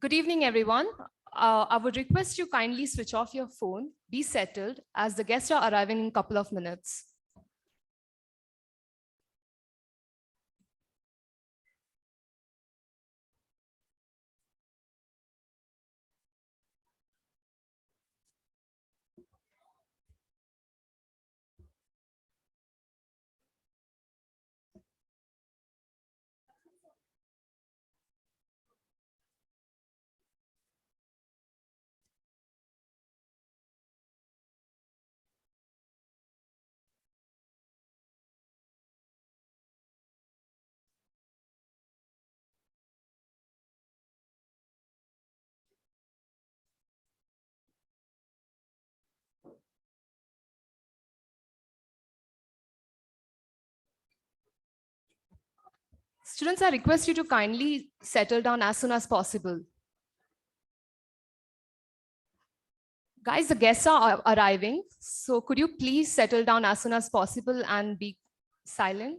Good evening, everyone. I would request you kindly switch off your phone, be settled, as the guests are arriving in a couple of minutes. Students, I request you to kindly settle down as soon as possible. Guys, the guests are arriving, so could you please settle down as soon as possible and be silent?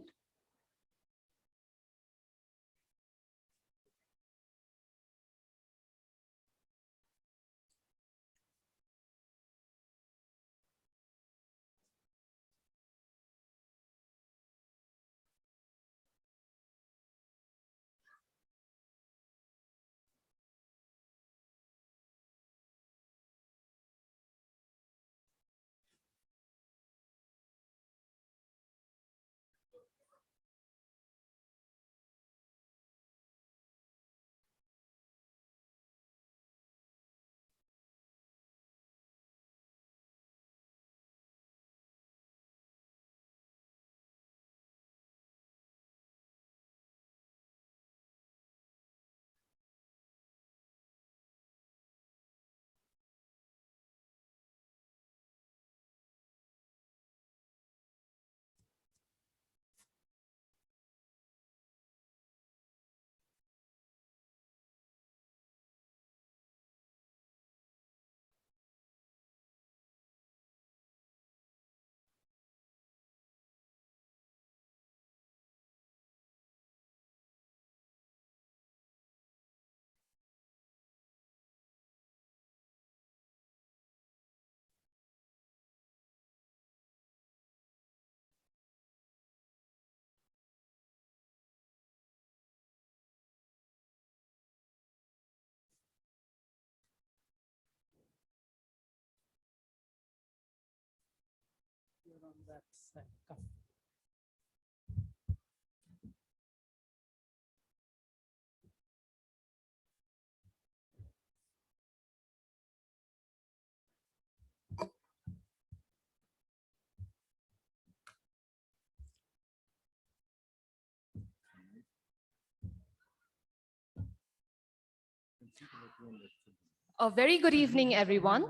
A very good evening, everyone.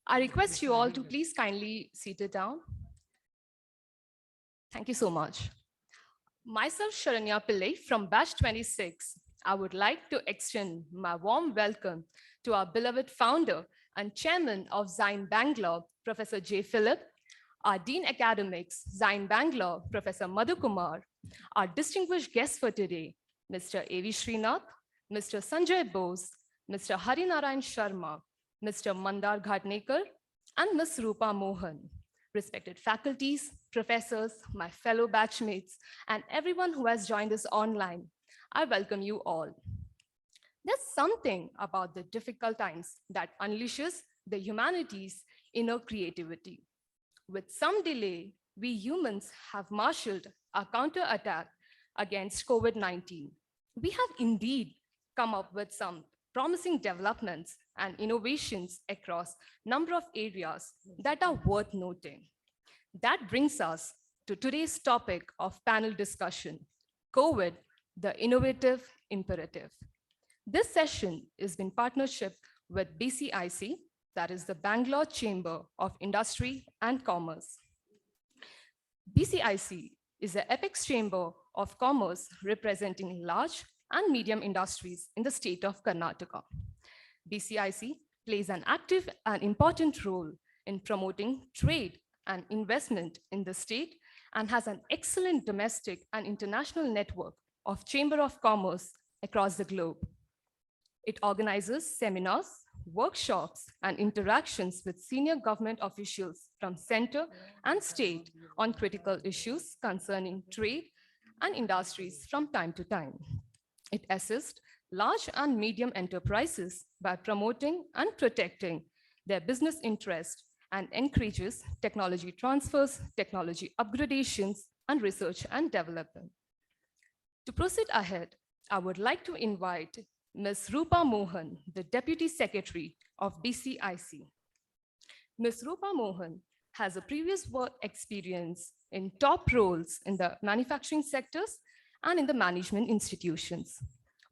I request you all to please kindly sit it down. Thank you so much. Myself, Sharanya Pillai from Batch 26. I would like to extend my warm welcome to our beloved founder and chairman of Zine Bangalore, Professor J. Philip, our Dean Academics, Zine Bangalore, Professor Madhu Kumar, our distinguished guests for today, Mr. A.V. Srinath, Mr. Sanjay Bose, Mr. Narayan Sharma, Mr. Mandar Ghatnekar, and Ms. Rupa Mohan. Respected faculties, professors, my fellow batchmates, and everyone who has joined us online, I welcome you all. There's something about the difficult times that unleashes the humanity's inner creativity. With some delay, we humans have marshaled a counterattack against COVID-19. We have indeed come up with some promising developments and innovations across a number of areas that are worth noting. That brings us to today's topic of panel discussion, COVID, the innovative imperative. This session is in partnership with BCIC, that is the Bangalore Chamber of Industry and Commerce. BCIC is the apex chamber of commerce representing large and medium industries in the state of Karnataka. BCIC plays an active and important role in promoting trade and investment in the state and has an excellent domestic and international network of Chamber of Commerce across the globe. It organizes seminars, workshops, and interactions with senior government officials from center and state on critical issues concerning trade and industries from time to time. It assists large and medium enterprises by promoting and protecting their business interests and encourages technology transfers, technology upgradations, and research and development. To proceed ahead, I would like to invite Ms. Rupa Mohan, the Deputy Secretary of BCIC. Ms. Rupa Mohan has a previous work experience in top roles in the manufacturing sectors and in the management institutions.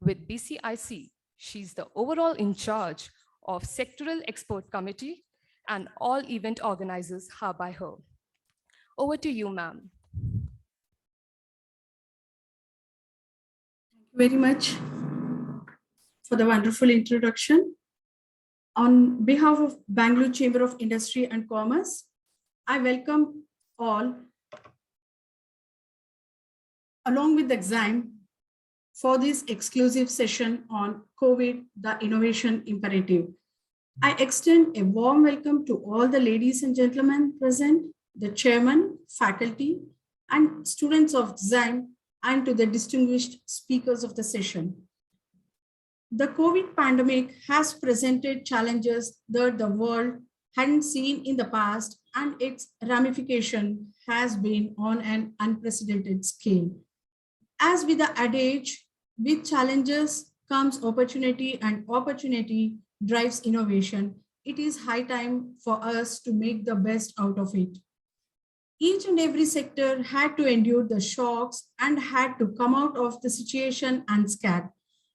With BCIC, she's the overall in charge of Sectoral Export Committee and all event organizers are by her. Over to you, ma'am. Very much for the wonderful introduction. On behalf of Bangalore Chamber of Industry and Commerce, I welcome all along with the exam for this exclusive session on COVID, the innovation imperative. I extend a warm welcome to all the ladies and gentlemen present, the chairman, faculty, and students of design, and to the distinguished speakers of the session. The COVID pandemic has presented challenges that the world hadn't seen in the past, and its ramification has been on an unprecedented scale. As with the adage, with challenges comes opportunity, and opportunity drives innovation. It is high time for us to make the best out of it. Each and every sector had to endure the shocks and had to come out of the situation unscathed.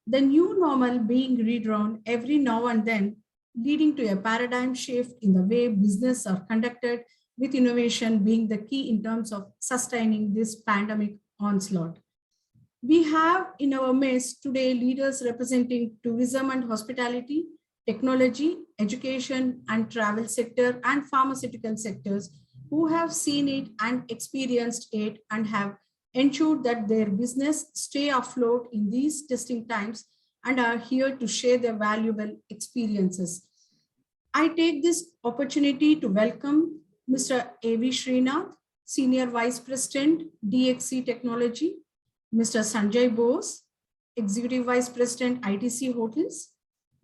The new normal being redrawn every now and then, leading to a paradigm shift in the way business are conducted, with innovation being the key in terms of sustaining this pandemic onslaught. We have in our midst today leaders representing tourism and hospitality, technology, education and travel sector, and pharmaceutical sectors who have seen it and experienced it and have ensured that their business stay afloat in these testing times and are here to share their valuable experiences. I take this opportunity to welcome Mr. A.V. Srinath, Senior Vice President, DXC Technology, Mr. Sanjay Bose, Executive Vice President, ITC Hotels,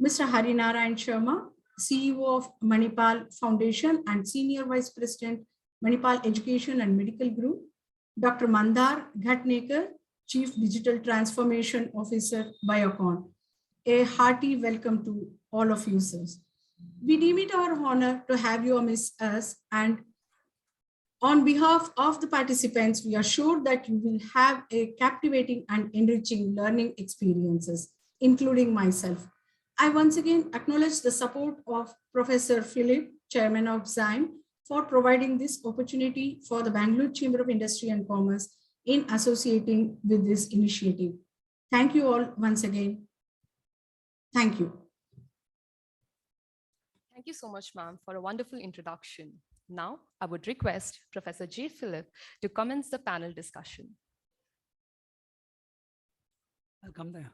Mr. Narayan Sharma, CEO of Manipal Foundation and Senior Vice President, Manipal Education and Medical Group, Dr. Mandar Ghatnekar, Chief Digital Transformation Officer, Biocon. A hearty welcome to all of you, sirs. We deem it our honor to have you amidst us, and on behalf of the participants, we are sure that you will have a captivating and enriching learning experiences, including myself. I once again acknowledge the support of Professor Philip, Chairman of Zyme, for providing this opportunity for the Bangalore Chamber of Industry and Commerce in associating with this initiative. Thank you all once again. Thank you. Thank you so much, ma'am, for a wonderful introduction. Now, I would request Professor J. Philip to commence the panel discussion. I'll come there.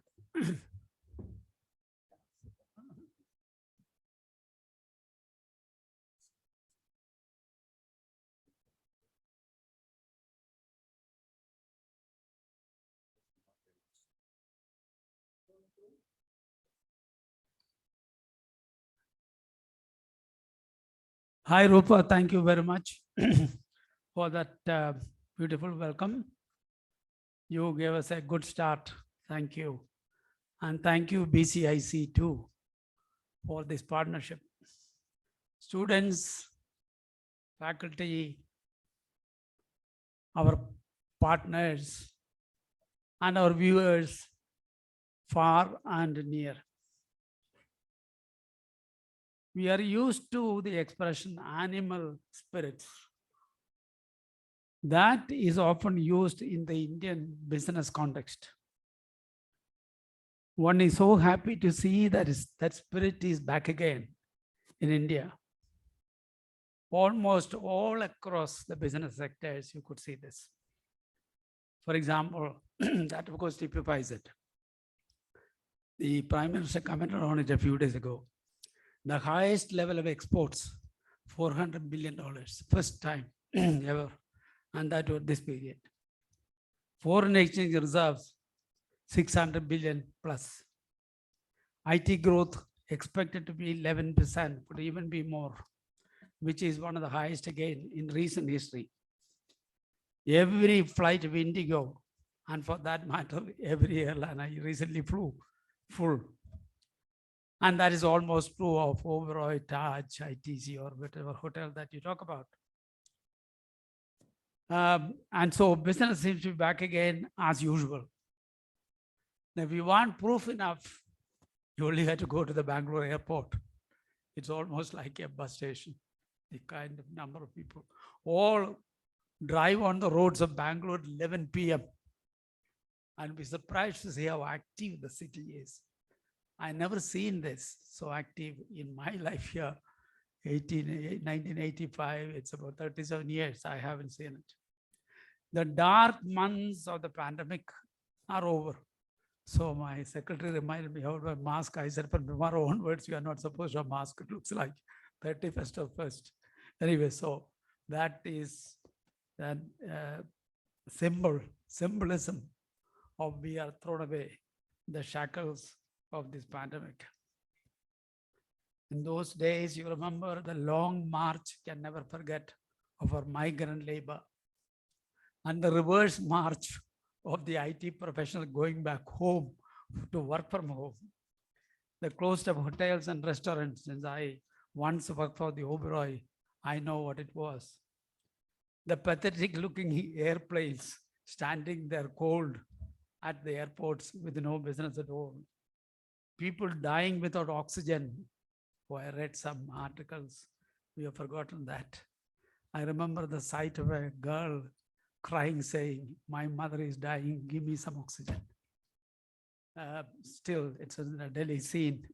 Hi, Rupa. Thank you very much for that beautiful welcome. You gave us a good start. Thank you. And thank you, BCIC, too, for this partnership. Students, faculty, our partners, and our viewers, far and near. We are used to the expression animal spirits. That is often used in the Indian business context. One is so happy to see that spirit is back again in India. Almost all across the business sectors, you could see this. For example, that of course typifies it. The Prime Minister commented on it a few days ago. The highest level of exports, $400 billion, first time ever, and that was this period. Foreign exchange reserves, 600 billion plus. IT growth expected to be 11%, could even be more, which is one of the highest again in recent history. Every flight of Indigo, and for that matter, every airline I recently flew, full. And that is almost true of Oberoi, Taj, ITC, or whatever hotel that you talk about. And so business seems to be back again as usual. Now, if you want proof enough, you only have to go to the Bangalore airport. It's almost like a bus station, the kind of number of people. All drive on the roads of Bangalore at 11 p.m. and be surprised to see how active the city is. I never seen this so active in my life here. 1985, it's about 37 years, I haven't seen it. The dark months of the pandemic are over. So my secretary reminded me how to wear mask. I said, from tomorrow onwards, you are not supposed to have a mask. It looks like 31st of 1st. Anyway, so that is that symbolism of we are thrown away the shackles of this pandemic. In those days, you remember the long march, can never forget, of our migrant labor and the reverse march of the IT professional going back home to work from home. The closed up hotels and restaurants, since I once worked for the Oberoi, I know what it was. The pathetic looking airplanes standing there cold at the airports with no business at all. People dying without oxygen. Oh, I read some articles. We have forgotten that. I remember the sight of a girl crying, saying, my mother is dying, give me some oxygen. Still, it's a Delhi scene.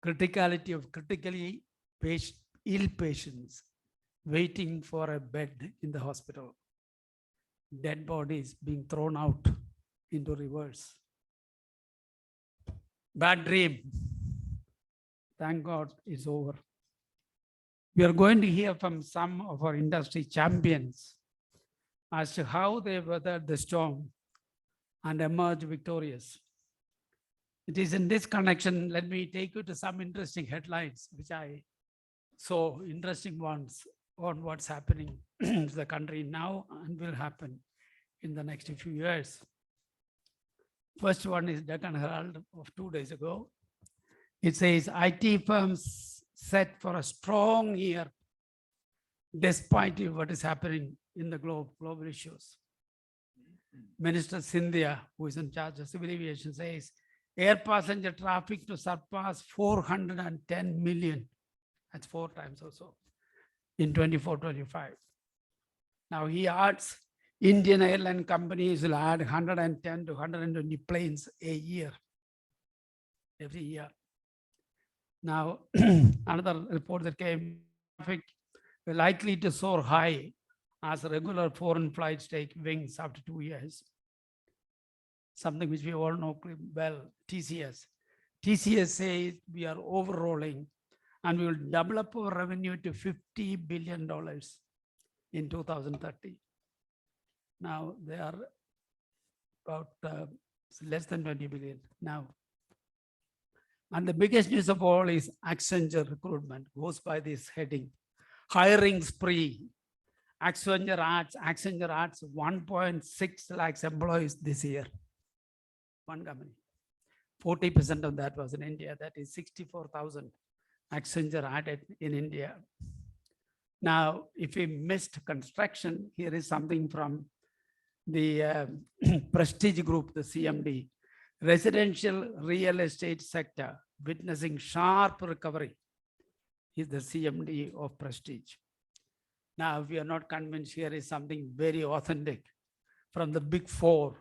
Criticality of critically ill patients waiting for a bed in the hospital. Dead bodies being thrown out into rivers. Bad dream. Thank God it's over. We are going to hear from some of our industry champions as to how they weathered the storm and emerged victorious. It is in this connection, let me take you to some interesting headlines, which I saw, interesting ones on what's happening to the country now and will happen in the next few years. First one is Deccan Herald of 2 days ago. It says IT firms set for a strong year despite what is happening in the global issues. Minister Sindhya, who is in charge of civil aviation, says air passenger traffic to surpass 410 million. That's 4 times or so in 24-25. Now he adds Indian airline companies will add 110 to 120 planes a year, every year. Now, another report that came, traffic likely to soar high as regular foreign flights take wings after 2 years. Something which we all know well, TCS. TCS says we are overrolling and we will double up our revenue to $50 billion in 2030. Now they are about less than 20 billion now. And the biggest news of all is Accenture Recruitment, goes by this heading, hiring spree. Accenture adds 1.6 lakhs employees this year. One company. 40% of that was in India. That is 64,000 Accenture added in India. Now, if we missed construction, here is something from the Prestige Group, the CMD. Residential real estate sector witnessing sharp recovery is the CMD of Prestige. Now, if we are not convinced, here is something very authentic from the big 4.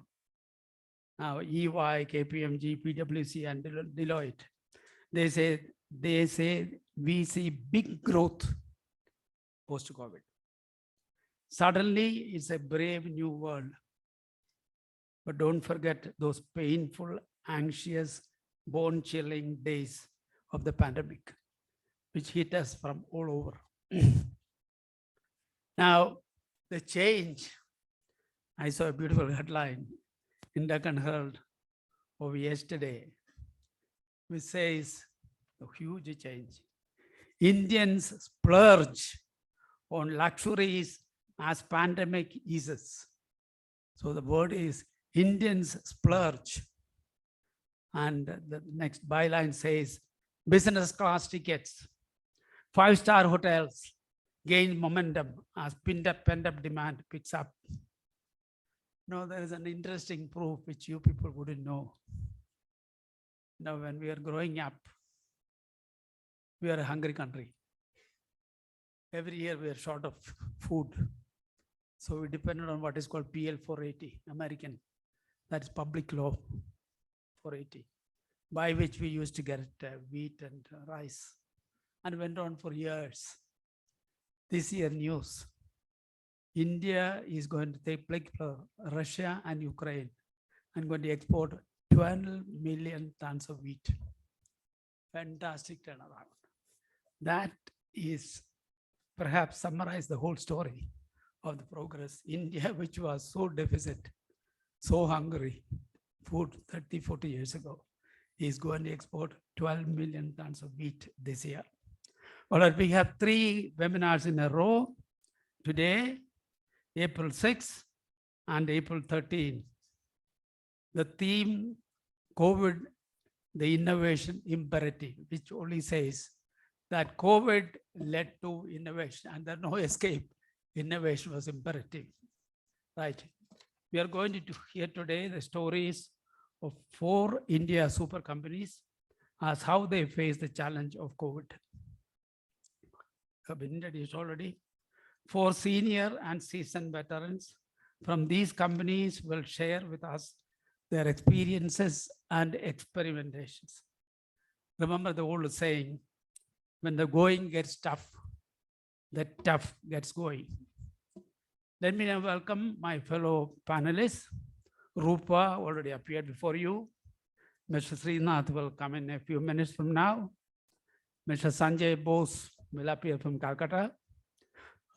Now, EY, KPMG, PwC, and Deloitte. They say we see big growth post-COVID. Suddenly, it's a brave new world. But don't forget those painful, anxious, bone-chilling days of the pandemic, which hit us from all over. Now, the change, I saw a beautiful headline in Deccan Herald of yesterday, which says a huge change. Indians splurge on luxuries as pandemic eases. So the word is Indians splurge. And the next byline says business class tickets, 5-star hotels gain momentum as pent-up demand picks up. Now there is an interesting proof which you people wouldn't know. Now when we are growing up, we are a hungry country. Every year we are short of food. So we depended on what is called PL 480, American. That is public law 480, by which we used to get wheat and rice, and went on for years. This year news, India is going to take like Russia and Ukraine and going to export 12 million tons of wheat. Fantastic turnaround. That is perhaps summarize the whole story of the progress. India, which was so deficit, so hungry, food 30, 40 years ago, is going to export 12 million tons of wheat this year. All right, we have 3 webinars in a row today, April 6 and April 13. The theme, COVID, the innovation imperative, which only says that COVID led to innovation and there's no escape. Innovation was imperative, right? We are going to hear today the stories of 4 India super companies as how they face the challenge of COVID. Have been introduced already. 4 senior and seasoned veterans from these companies will share with us their experiences and experimentations. Remember the old saying, when the going gets tough, the tough gets going. Let me now welcome my fellow panelists. Rupa already appeared before you. Mr. Srinath will come in a few minutes from now. Mr. Sanjay Bose will appear from Calcutta.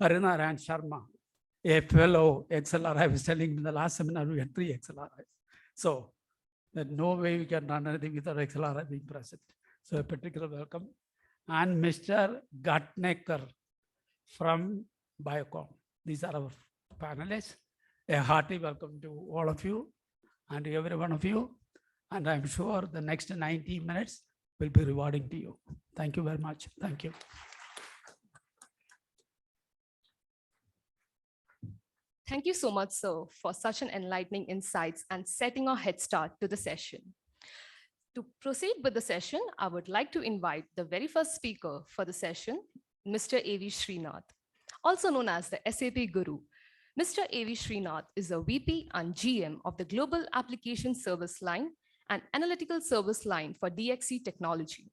Narayan Sharma, a fellow XLR. I was telling in the last seminar, we had 3 XLRIs. So there's no way we can run anything without XLR being present. So a particular welcome. And Mr. Gatnecker from Biocom. These are our panelists. A hearty welcome to all of you and every one of you. And I'm sure the next 90 minutes will be rewarding to you. Thank you very much. Thank you. Thank you so much, sir, for such an enlightening insights and setting a head start to the session. To proceed with the session, I would like to invite the very first speaker for the session, Mr. A.V. Srinath, also known as the SAP Guru. Mr. A.V. Srinath is a VP and GM of the Global Application Service Line and Analytical Service Line for DXC Technology.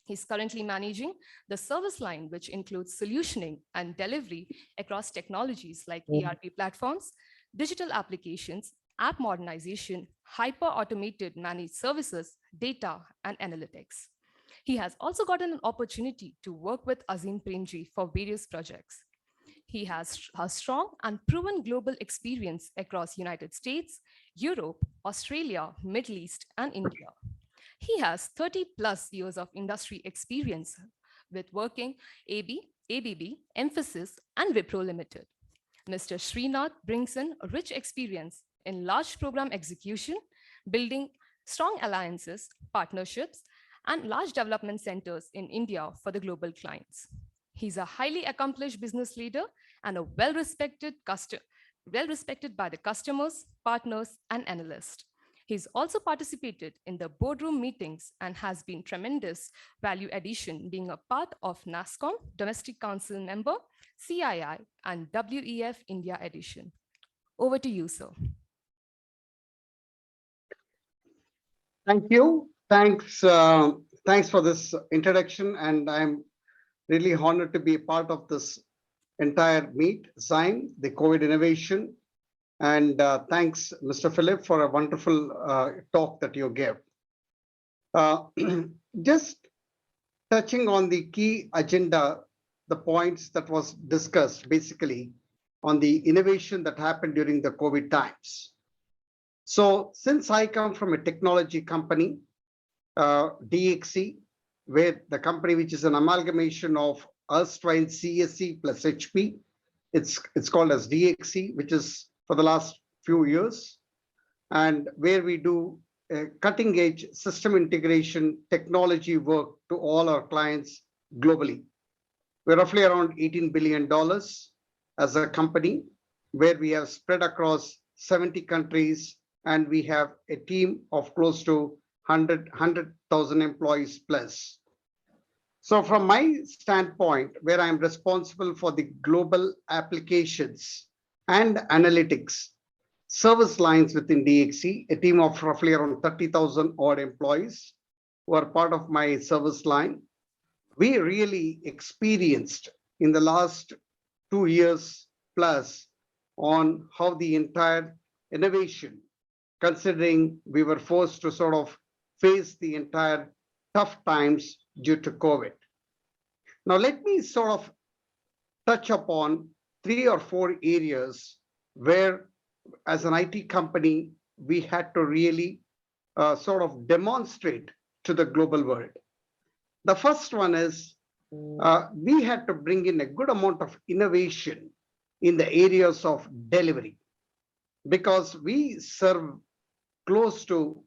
He's currently managing the service line, which includes solutioning and delivery across technologies like ERP platforms, digital applications, app modernization, hyper-automated managed services, data, and analytics. He has also gotten an opportunity to work with Azim Premji for various projects. He has a strong and proven global experience across United States, Europe, Australia, Middle East, and India. He has 30 plus years of industry experience with working ABB, Emphasis, and Wipro Limited. Mr. Srinath brings in a rich experience in large program execution, building strong alliances, partnerships, and large development centers in India for the global clients. He's a highly accomplished business leader and a well-respected by the customers, partners, and analysts. He's also participated in the boardroom meetings and has been tremendous value addition, being a part of NASSCOM, Domestic Council member, CII, and WEF India edition. Over to you, sir. Thank you. Thanks for this introduction. And I'm really honored to be a part of this entire meet, Zyme, the COVID innovation. And thanks, Mr. Philip, for a wonderful talk that you gave. Just touching on the key agenda, the points that was discussed basically on the innovation that happened during the COVID times. So since I come from a technology company, DXC, where the company which is an amalgamation of erstwhile CSC plus HP, it's called as DXC, which is for the last few years, and where we do cutting edge system integration technology work to all our clients globally. We're roughly around $18 billion as a company, where we have spread across 70 countries, and we have a team of close to 100,000 employees plus. So from my standpoint, where I'm responsible for the global applications and analytics service lines within DXC, a team of roughly around 30,000 odd employees who are part of my service line, we really experienced in the last 2 years plus on how the entire innovation, considering we were forced to sort of face the entire tough times due to COVID. Now, let me sort of touch upon 3 or 4 areas where, as an IT company, we had to really sort of demonstrate to the global world. The first one is we had to bring in a good amount of innovation in the areas of delivery, because we serve close to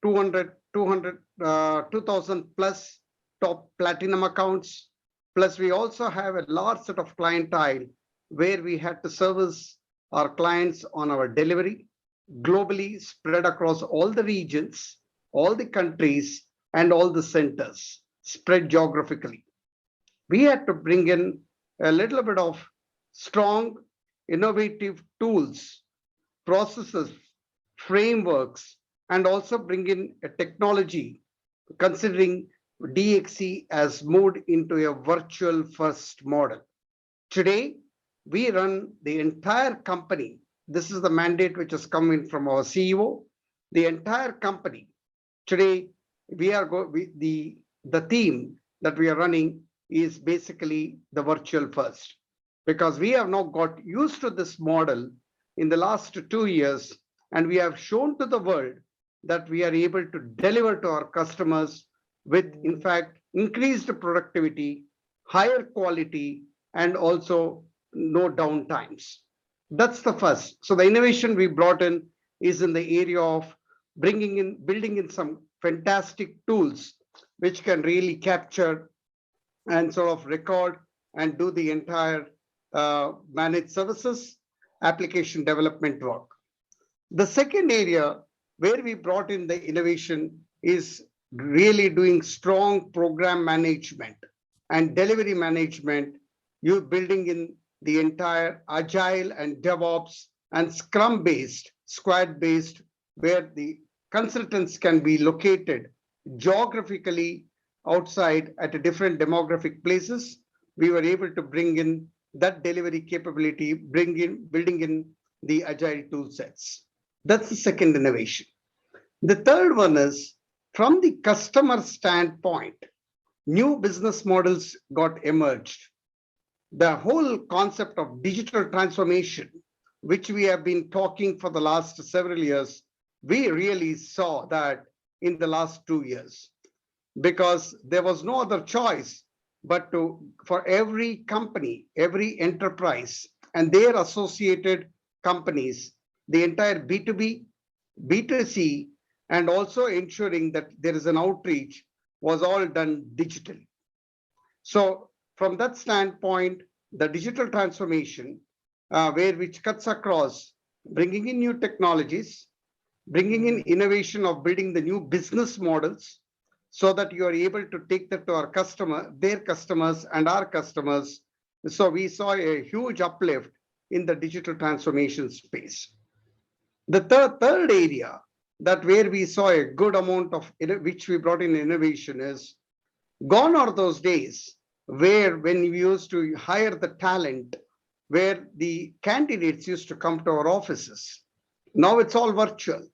2,000 plus top platinum accounts. Plus, we also have a large set of clientele where we had to service our clients on our delivery globally, spread across all the regions, all the countries, and all the centers, spread geographically. We had to bring in a little bit of strong, innovative tools, processes, frameworks, and also bring in a technology, considering DXC has moved into a virtual first model. Today, we run the entire company. This is the mandate which has come in from our CEO. The entire company. Today, the theme that we are running is basically the virtual first, because we have now got used to this model in the last 2 years, and we have shown to the world that we are able to deliver to our customers with, in fact, increased productivity, higher quality, and also no downtimes. That's the first. So the innovation we brought in is in the area of building in some fantastic tools which can really capture and sort of record and do the entire managed services application development work. The second area where we brought in the innovation is really doing strong program management and delivery management. You building in the entire agile and DevOps and Scrum based, squad based, where the consultants can be located geographically outside at a different demographic places. We were able to bring in that delivery capability, building in the agile tool sets. That's the second innovation. The third one is, from the customer standpoint, new business models got emerged. The whole concept of digital transformation, which we have been talking for the last several years, we really saw that in the last 2 years, because there was no other choice but for every company, every enterprise, and their associated companies, the entire B2B, B2C, and also ensuring that there is an outreach was all done digitally. So from that standpoint, the digital transformation, which cuts across bringing in new technologies, bringing in innovation of building the new business models, so that you are able to take that to our customer, their customers, and our customers. So we saw a huge uplift in the digital transformation space. The third area that where we saw a good amount of which we brought in innovation is, gone are those days where when we used to hire the talent, where the candidates used to come to our offices. Now it's all virtual.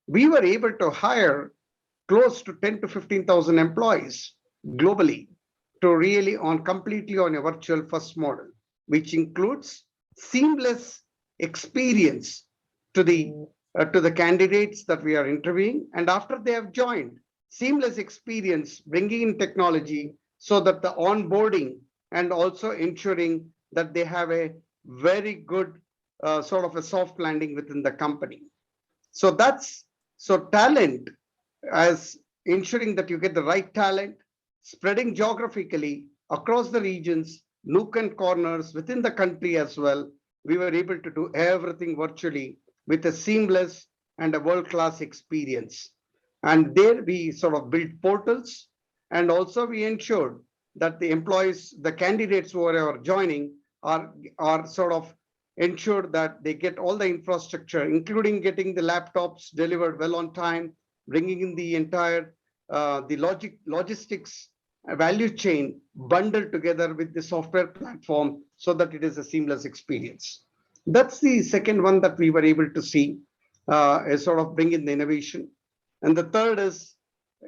We were able to hire close to 10 to 15,000 employees globally to really completely on a virtual first model, which includes seamless experience to the candidates that we are interviewing, and after they have joined, seamless experience bringing in technology so that the onboarding and also ensuring that they have a very good sort of a soft landing within the company. So talent, as ensuring that you get the right talent, spreading geographically across the regions, nook and corners within the country as well. We were able to do everything virtually with a seamless and a world-class experience. And there we sort of built portals, and also we ensured that the employees, the candidates who are joining are sort of ensured that they get all the infrastructure, including getting the laptops delivered well on time, bringing in the entire logistics value chain bundled together with the software platform so that it is a seamless experience. That's the second one that we were able to see is sort of bring in the innovation. And the third is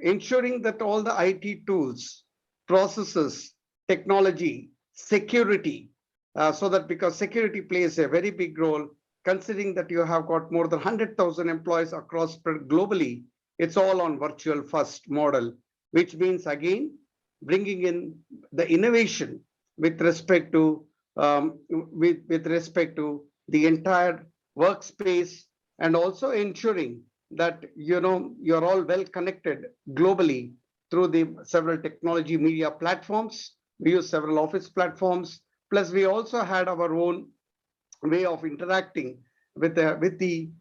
ensuring that all the IT tools, processes, technology, security, so that because security plays a very big role, considering that you have got more than 100,000 employees across globally, it's all on virtual first model, which means again, bringing in the innovation with respect to with respect to the entire workspace, and also ensuring that you're all well connected globally through the several technology media platforms. We use several office platforms. Plus, we also had our own way of interacting with the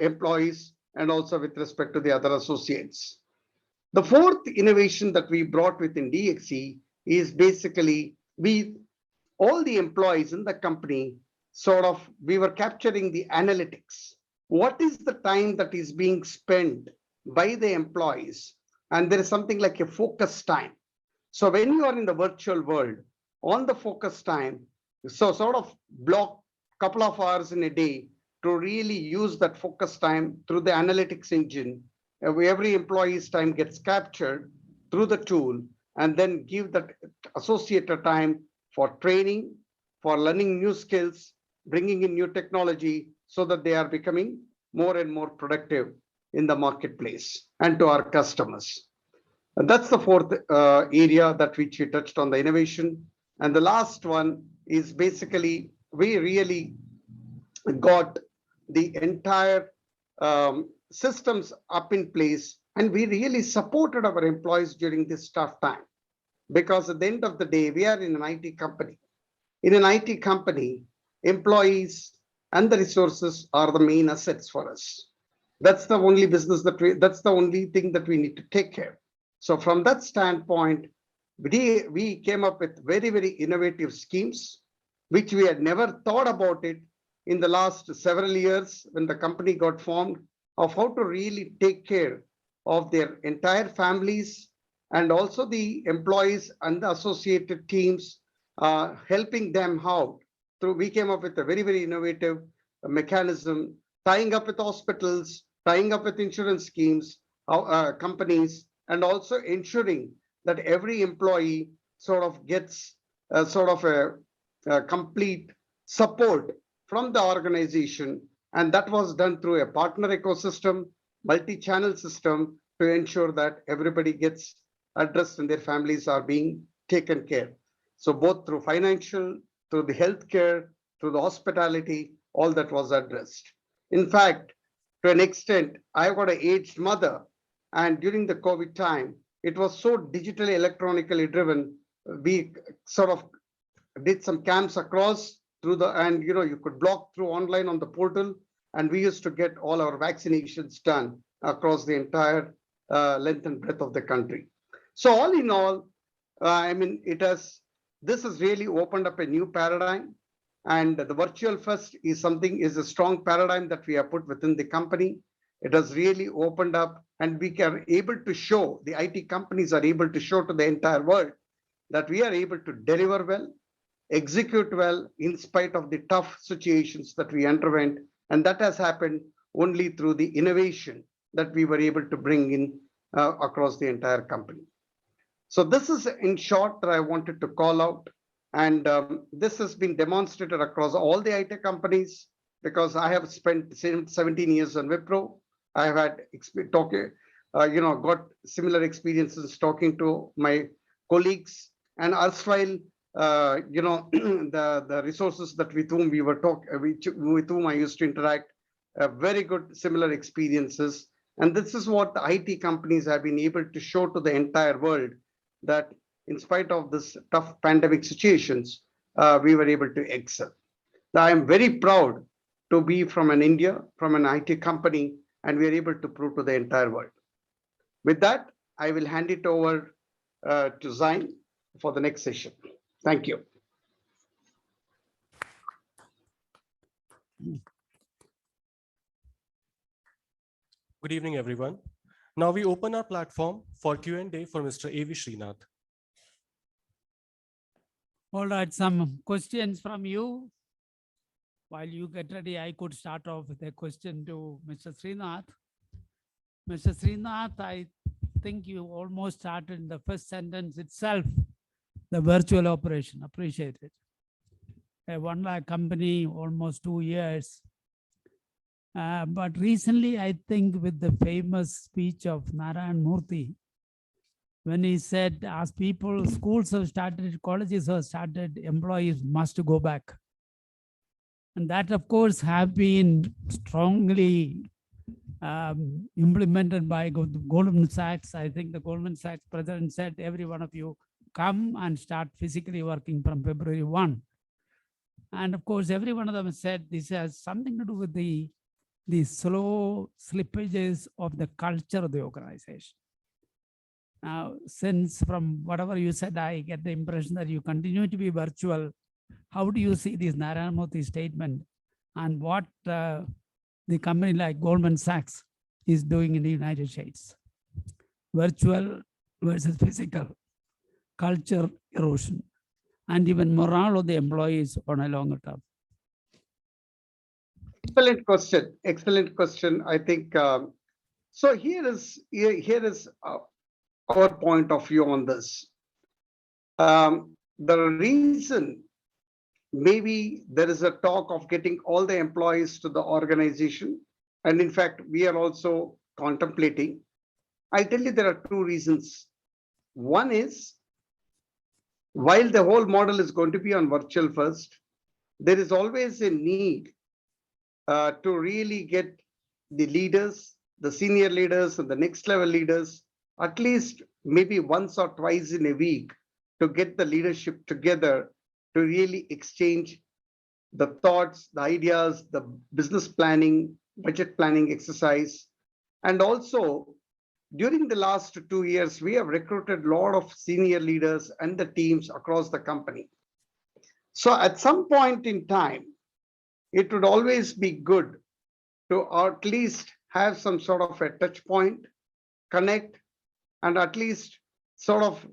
employees, and also with respect to the other associates. The fourth innovation that we brought within DXC is basically all the employees in the company we were capturing the analytics. What is the time that is being spent by the employees? And there is something like a focus time. So when you are in the virtual world, on the focus time, so sort of block a couple of hours in a day to really use that focus time through the analytics engine. Every employee's time gets captured through the tool, and then give that associated time for training, for learning new skills, bringing in new technology, so that they are becoming more and more productive in the marketplace and to our customers. And that's the fourth area that which we touched on, the innovation. And the last one is basically we really got the entire systems up in place, and we really supported our employees during this tough time. Because at the end of the day, we are in an IT company. In an IT company, employees and the resources are the main assets for us. That's the only business that's the only thing that we need to take care. So from that standpoint, we came up with very, very innovative schemes, which we had never thought about it in the last several years when the company got formed, of how to really take care of their entire families, and also the employees and the associated teams, helping them out. We came up with a very, very innovative mechanism, tying up with hospitals, tying up with insurance schemes, companies, and also ensuring that every employee sort of gets a complete support from the organization. And that was done through a partner ecosystem, multi-channel system, to ensure that everybody gets addressed and their families are being taken care. So both through financial, through the healthcare, through the hospitality, all that was addressed. In fact, to an extent, I've got an aged mother, and during the COVID time, it was so digitally, electronically driven. We sort of did some camps across through and you could block through online on the portal, and we used to get all our vaccinations done across the entire length and breadth of the country. So all in all, this has really opened up a new paradigm, and the virtual first is a strong paradigm that we have put within the company. It has really opened up, and we are able to show, the IT companies are able to show to the entire world that we are able to deliver well, execute well in spite of the tough situations that we underwent. And that has happened only through the innovation that we were able to bring in across the entire company. So this is in short that I wanted to call out. And this has been demonstrated across all the IT companies because I have spent 17 years on Wipro. I have had got similar experiences talking to my colleagues and erstwhile, the resources that with whom we were with whom I used to interact, very good similar experiences. And this is what the IT companies have been able to show to the entire world, that in spite of this tough pandemic situations, we were able to excel. Now, I'm very proud to be from India, from an IT company, and we are able to prove to the entire world. With that, I will hand it over to Zain for the next session. Thank you. Good evening, everyone. Now we open our platform for Q&A for Mr. A.V. Srinath. All right, some questions from you. While you get ready, I could start off with a question to Mr. Srinath. Mr. Srinath, I think you almost started in the first sentence itself, the virtual operation. Appreciate it. A 1 lakh company, almost 2 years. But recently, I think with the famous speech of Narayan, when he said, as people, schools have started, colleges have started, employees must go back. And that, of course, have been strongly implemented by Goldman Sachs. I think the Goldman Sachs president said, every one of you come and start physically working from February 1. And of course, every one of them said this has something to do with the slow slippages of the culture of the organization. Now, since from whatever you said, I get the impression that you continue to be virtual. How do you see this Narayan statement and what the company like Goldman Sachs is doing in the United States? Virtual versus physical, culture erosion, and even morale of the employees on a longer term. Excellent question. Excellent question. I think so. Here is our point of view on this. The reason maybe there is a talk of getting all the employees to the organization, and in fact, we are also contemplating. I'll tell you there are two reasons. One is, while the whole model is going to be on virtual first, there is always a need to really get the leaders, the senior leaders and the next level leaders, at least maybe once or twice in a week, to get the leadership together to really exchange the thoughts, the ideas, the business planning, budget planning exercise. And also, during the last 2 years, we have recruited a lot of senior leaders and the teams across the company. So at some point in time, it would always be good to at least have some sort of a touch point, connect, and at least sort of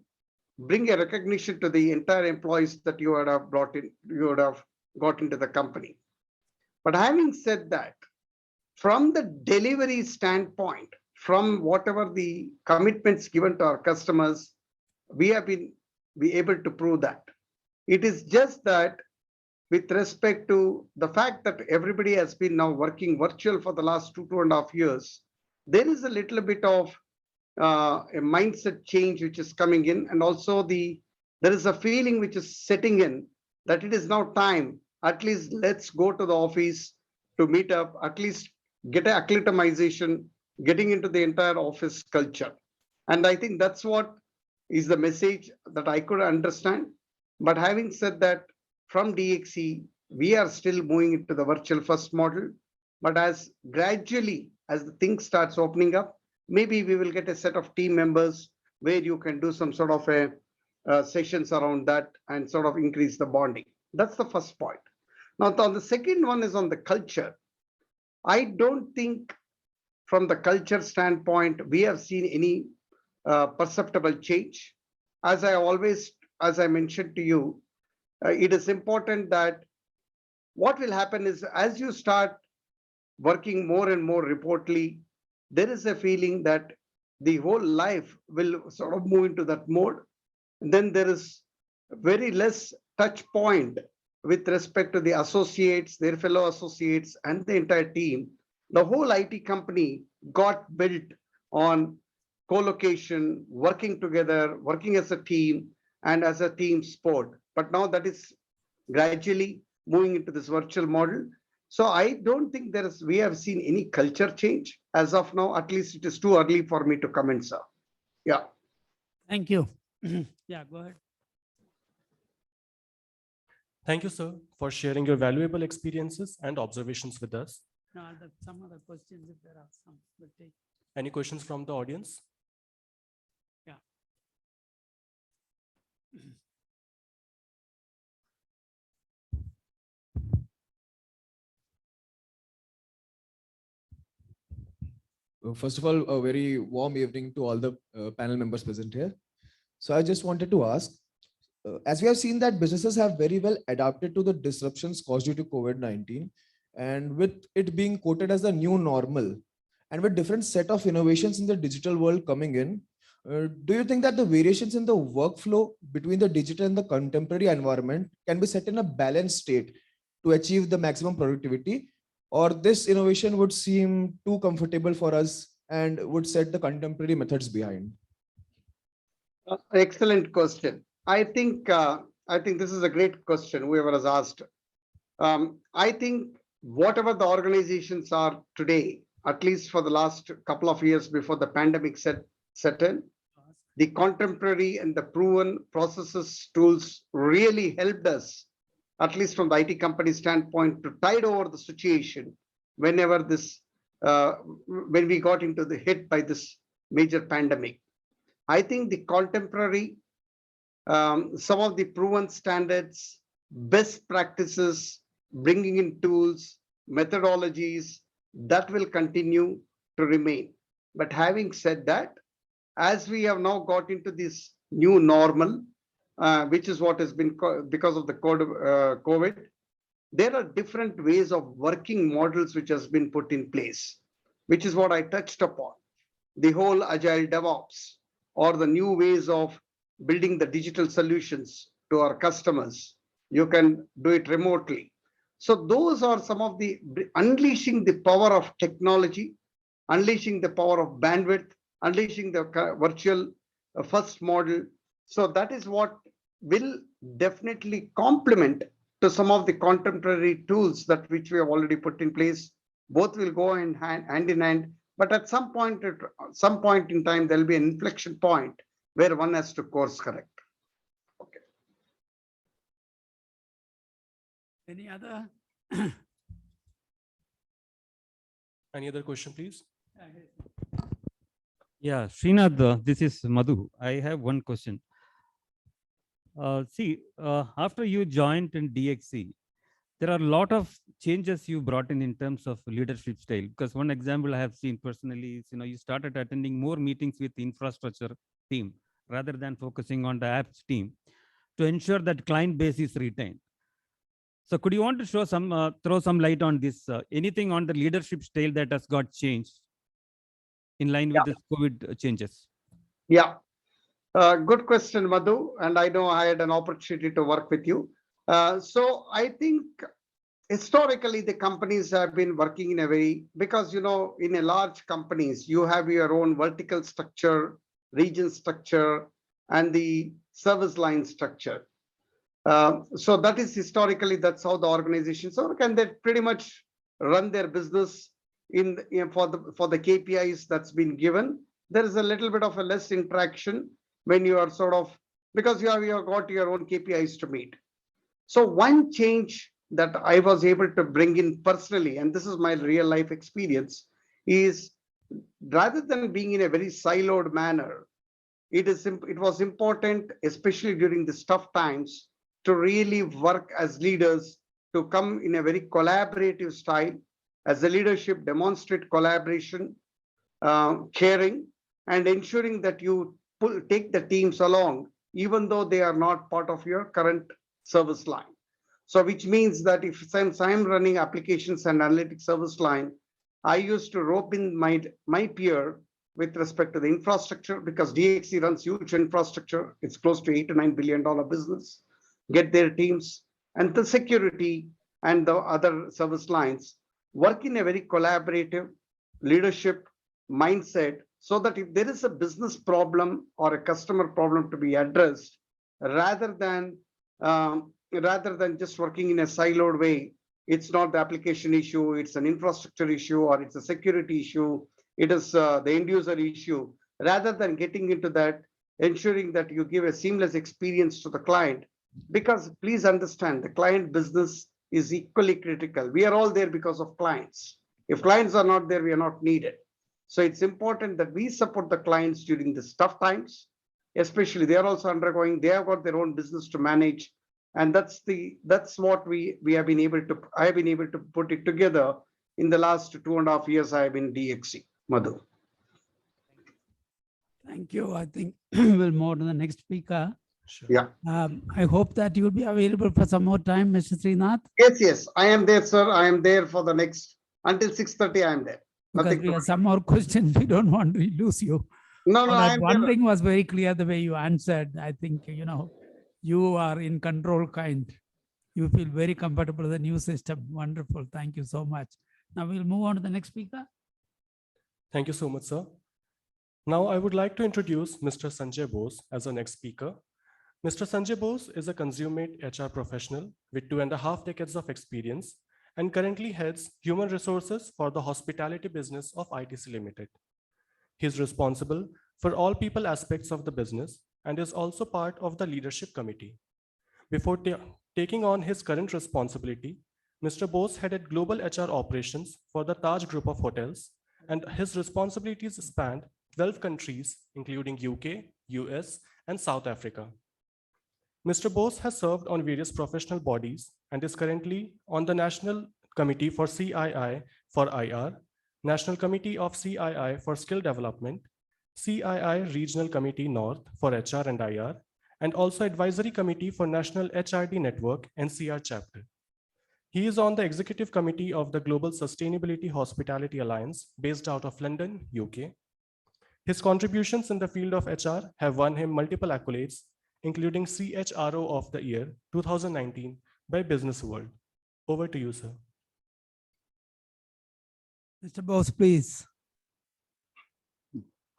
bring a recognition to the entire employees that you would have brought in, you would have got into the company. But having said that, from the delivery standpoint, from whatever the commitments given to our customers, we have been able to prove that. It is just that with respect to the fact that everybody has been now working virtual for the last 2.5 years, there is a little bit of a mindset change which is coming in, and also there is a feeling which is setting in that it is now time, at least let's go to the office to meet up, at least get an acclimatization, getting into the entire office culture. And I think that's what is the message that I could understand. But having said that, from DXC, we are still moving into the virtual first model. But as gradually as the thing starts opening up, maybe we will get a set of team members where you can do some sort of a sessions around that and sort of increase the bonding. That's the first point. Now, the second one is on the culture. I don't think from the culture standpoint, we have seen any perceptible change. As I mentioned to you, it is important that what will happen is as you start working more and more remotely, there is a feeling that the whole life will sort of move into that mode. Then there is very less touch point with respect to the associates, their fellow associates, and the entire team. The whole IT company got built on co-location, working together, working as a team, and as a team sport. But now that is gradually moving into this virtual model. So I don't think we have seen any culture change as of now. At least it is too early for me to comment, sir. Yeah. Thank you. Yeah, go ahead. Thank you, sir, for sharing your valuable experiences and observations with us. No, some other questions if there are some. We'll take. Any questions from the audience? Yeah. First of all, a very warm evening to all the panel members present here. So I just wanted to ask, as we have seen that businesses have very well adapted to the disruptions caused due to COVID-19, and with it being quoted as the new normal, and with different set of innovations in the digital world coming in, do you think that the variations in the workflow between the digital and the contemporary environment can be set in a balanced state to achieve the maximum productivity? Or this innovation would seem too comfortable for us and would set the contemporary methods behind? Excellent question. I think this is a great question, whoever has asked. I think whatever the organizations are today, at least for the last couple of years before the pandemic set in, the contemporary and the proven processes tools really helped us, at least from the IT company standpoint, to tide over the situation whenever when we got into the hit by this major pandemic. I think the contemporary, some of the proven standards, best practices, bringing in tools, methodologies, that will continue to remain. But having said that, as we have now got into this new normal, which is what has been because of the COVID, there are different ways of working models which has been put in place, which is what I touched upon. The whole agile DevOps, or the new ways of building the digital solutions to our customers. You can do it remotely. So those are some of the unleashing the power of technology, unleashing the power of bandwidth, unleashing the virtual first model. So that is what will definitely complement to some of the contemporary tools that which we have already put in place. Both will go hand in hand. But at some point in time, there'll be an inflection point where one has to course correct. Okay. Any other? Any other question, please? Yeah, Srinath, this is Madhu. I have one question. After you joined in DXC, there are a lot of changes you brought in terms of leadership style. Because one example I have seen personally is, you started attending more meetings with the infrastructure team rather than focusing on the apps team to ensure that client base is retained. So could you want to show throw some light on this? Anything on the leadership style that has got changed in line with the COVID changes? Yeah, good question, Madhu. And I know I had an opportunity to work with you. So I think historically the companies have been working in a way, because in a large companies you have your own vertical structure, region structure, and the service line structure. So that is historically, that's how the organizations work, and they pretty much run their business for the KPIs that's been given. There is a little bit of a less interaction when you are because you have got your own KPIs to meet. So one change that I was able to bring in personally, and this is my real life experience, is rather than being in a very siloed manner, it was important, especially during these tough times, to really work as leaders, to come in a very collaborative style. As a leadership, demonstrate collaboration, caring, and ensuring that you take the teams along, even though they are not part of your current service line. So which means that since I'm running applications and analytics service line, I used to rope in my peer with respect to the infrastructure, because DXC runs huge infrastructure. It's close to $8 to $9 billion business. Get their teams and the security and the other service lines work in a very collaborative leadership mindset, so that if there is a business problem or a customer problem to be addressed, rather than just working in a siloed way, it's not the application issue, it's an infrastructure issue, or it's a security issue, it is the end user issue. Rather than getting into that, ensuring that you give a seamless experience to the client, because please understand, the client business is equally critical. We are all there because of clients. If clients are not there, we are not needed. So it's important that we support the clients during these tough times, especially they are also undergoing, they have got their own business to manage. And that's what I have been able to put it together in the last 2.5 years I have been DXC. Madhu. Thank you. I think we'll move on to the next speaker. Sure. Yeah. I hope that you will be available for some more time, Mr. Srinath. Yes, I am there, sir. I am there for the next, until 6:30 I am there. Because Nothing we to have some more questions. We don't want to lose you. No, But I that am one there. thing was very clear the way you answered. I think, you are in control kind. You feel very comfortable with the new system. Wonderful. Thank you so much. Now we'll move on to the next speaker. Thank you so much, sir. Now I would like to introduce Mr. Sanjay Bose as our next speaker. Mr. Sanjay Bose is a consummate HR professional with 2.5 decades of experience and currently heads human resources for the hospitality business of ITC Limited. He is responsible for all people aspects of the business and is also part of the leadership committee. Before taking on his current responsibility, Mr. Bose headed global HR operations for the Taj Group of Hotels, and his responsibilities spanned 12 countries, including UK, US, and South Africa. Mr. Bose has served on various professional bodies and is currently on the National Committee for CII for IR, National Committee of CII for Skill Development, CII Regional Committee North for HR and IR, and also Advisory Committee for National HRD Network NCR Chapter. He is on the Executive Committee of the Global Sustainability Hospitality Alliance based out of London, UK. His contributions in the field of HR have won him multiple accolades, including CHRO of the Year 2019 by Business World. Over to you, sir. Mr. Bose, please.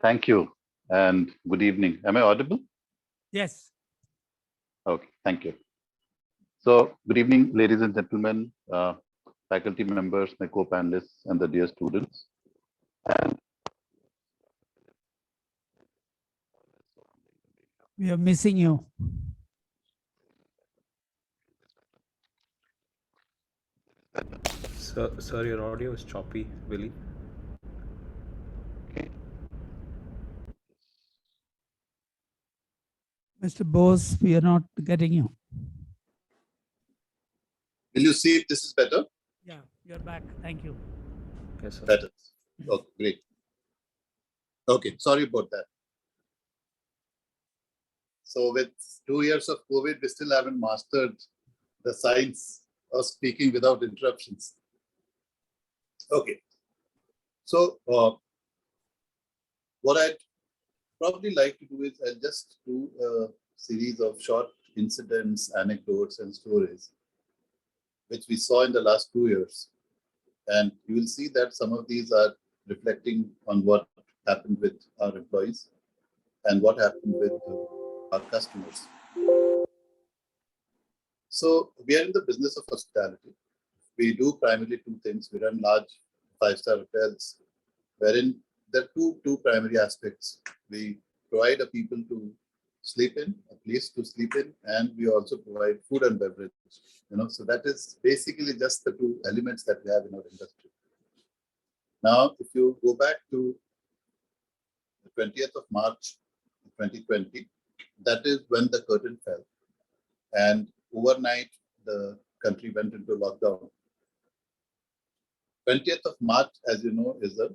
Thank you and good evening. Am I audible? Yes. Okay, thank you. So good evening, ladies and gentlemen, faculty members, my co-panelists, and the dear students. And we are missing you. Sir, your audio is choppy, Willie. Mr. Bose, we are not getting you. will you see if this is better? Yeah, you're back. Thank you. Yes, sir. Better. Okay, great. Okay, sorry about that. So with 2 years of COVID, we still haven't mastered the science of speaking without interruptions. Okay. So what I'd probably like to do is I'll just do a series of short incidents, anecdotes, and stories, which we saw in the last 2 years. And you will see that some of these are reflecting on what happened with our employees and what happened with our customers. So we are in the business of hospitality. We do primarily two things. We run large 5-star hotels, wherein there are two primary aspects. We provide a people to sleep in, a place to sleep in, and we also provide food and beverage. So that is basically just the two elements that we have in our industry. Now, if you go back to the 20th of March, 2020, that is when the curtain fell. And overnight, the country went into lockdown. 20th of March, as you know, is a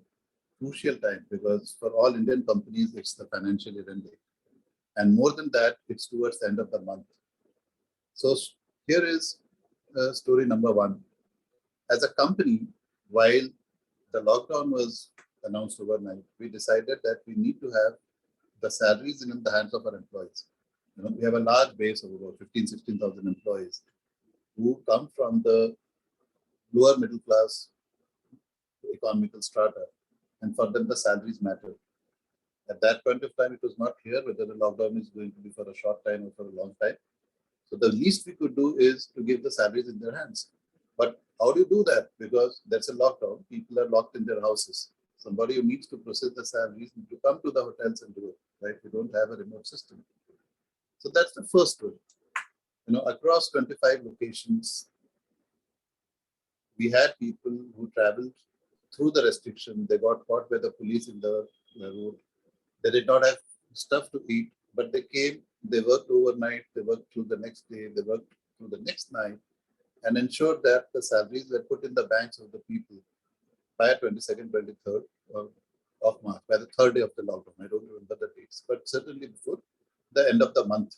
crucial time because for all Indian companies, it's the financial year end date. And more than that, it's towards the end of the month. So here is story number one. As a company, while the lockdown was announced overnight, we decided that we need to have the salaries in the hands of our employees. We have a large base of about 16,000 employees who come from the lower middle class economical strata, and for them the salaries matter. At that point of time, it was not clear whether the lockdown is going to be for a short time or for a long time. So the least we could do is to give the salaries in their hands. But how do you do that? Because there's a lockdown. People are locked in their houses. Somebody who needs to process the salaries need to come to the hotels and do it, right? We don't have a remote system. So that's the first one. Across 25 locations, we had people who traveled through the restriction. They got caught by the police in the road. They did not have stuff to eat, but they came, they worked overnight, they worked through the next day, they worked through the next night, and ensured that the salaries were put in the banks of the people by 22nd, 23rd of March, by the third day of the lockdown. I don't remember the dates, but certainly before the end of the month.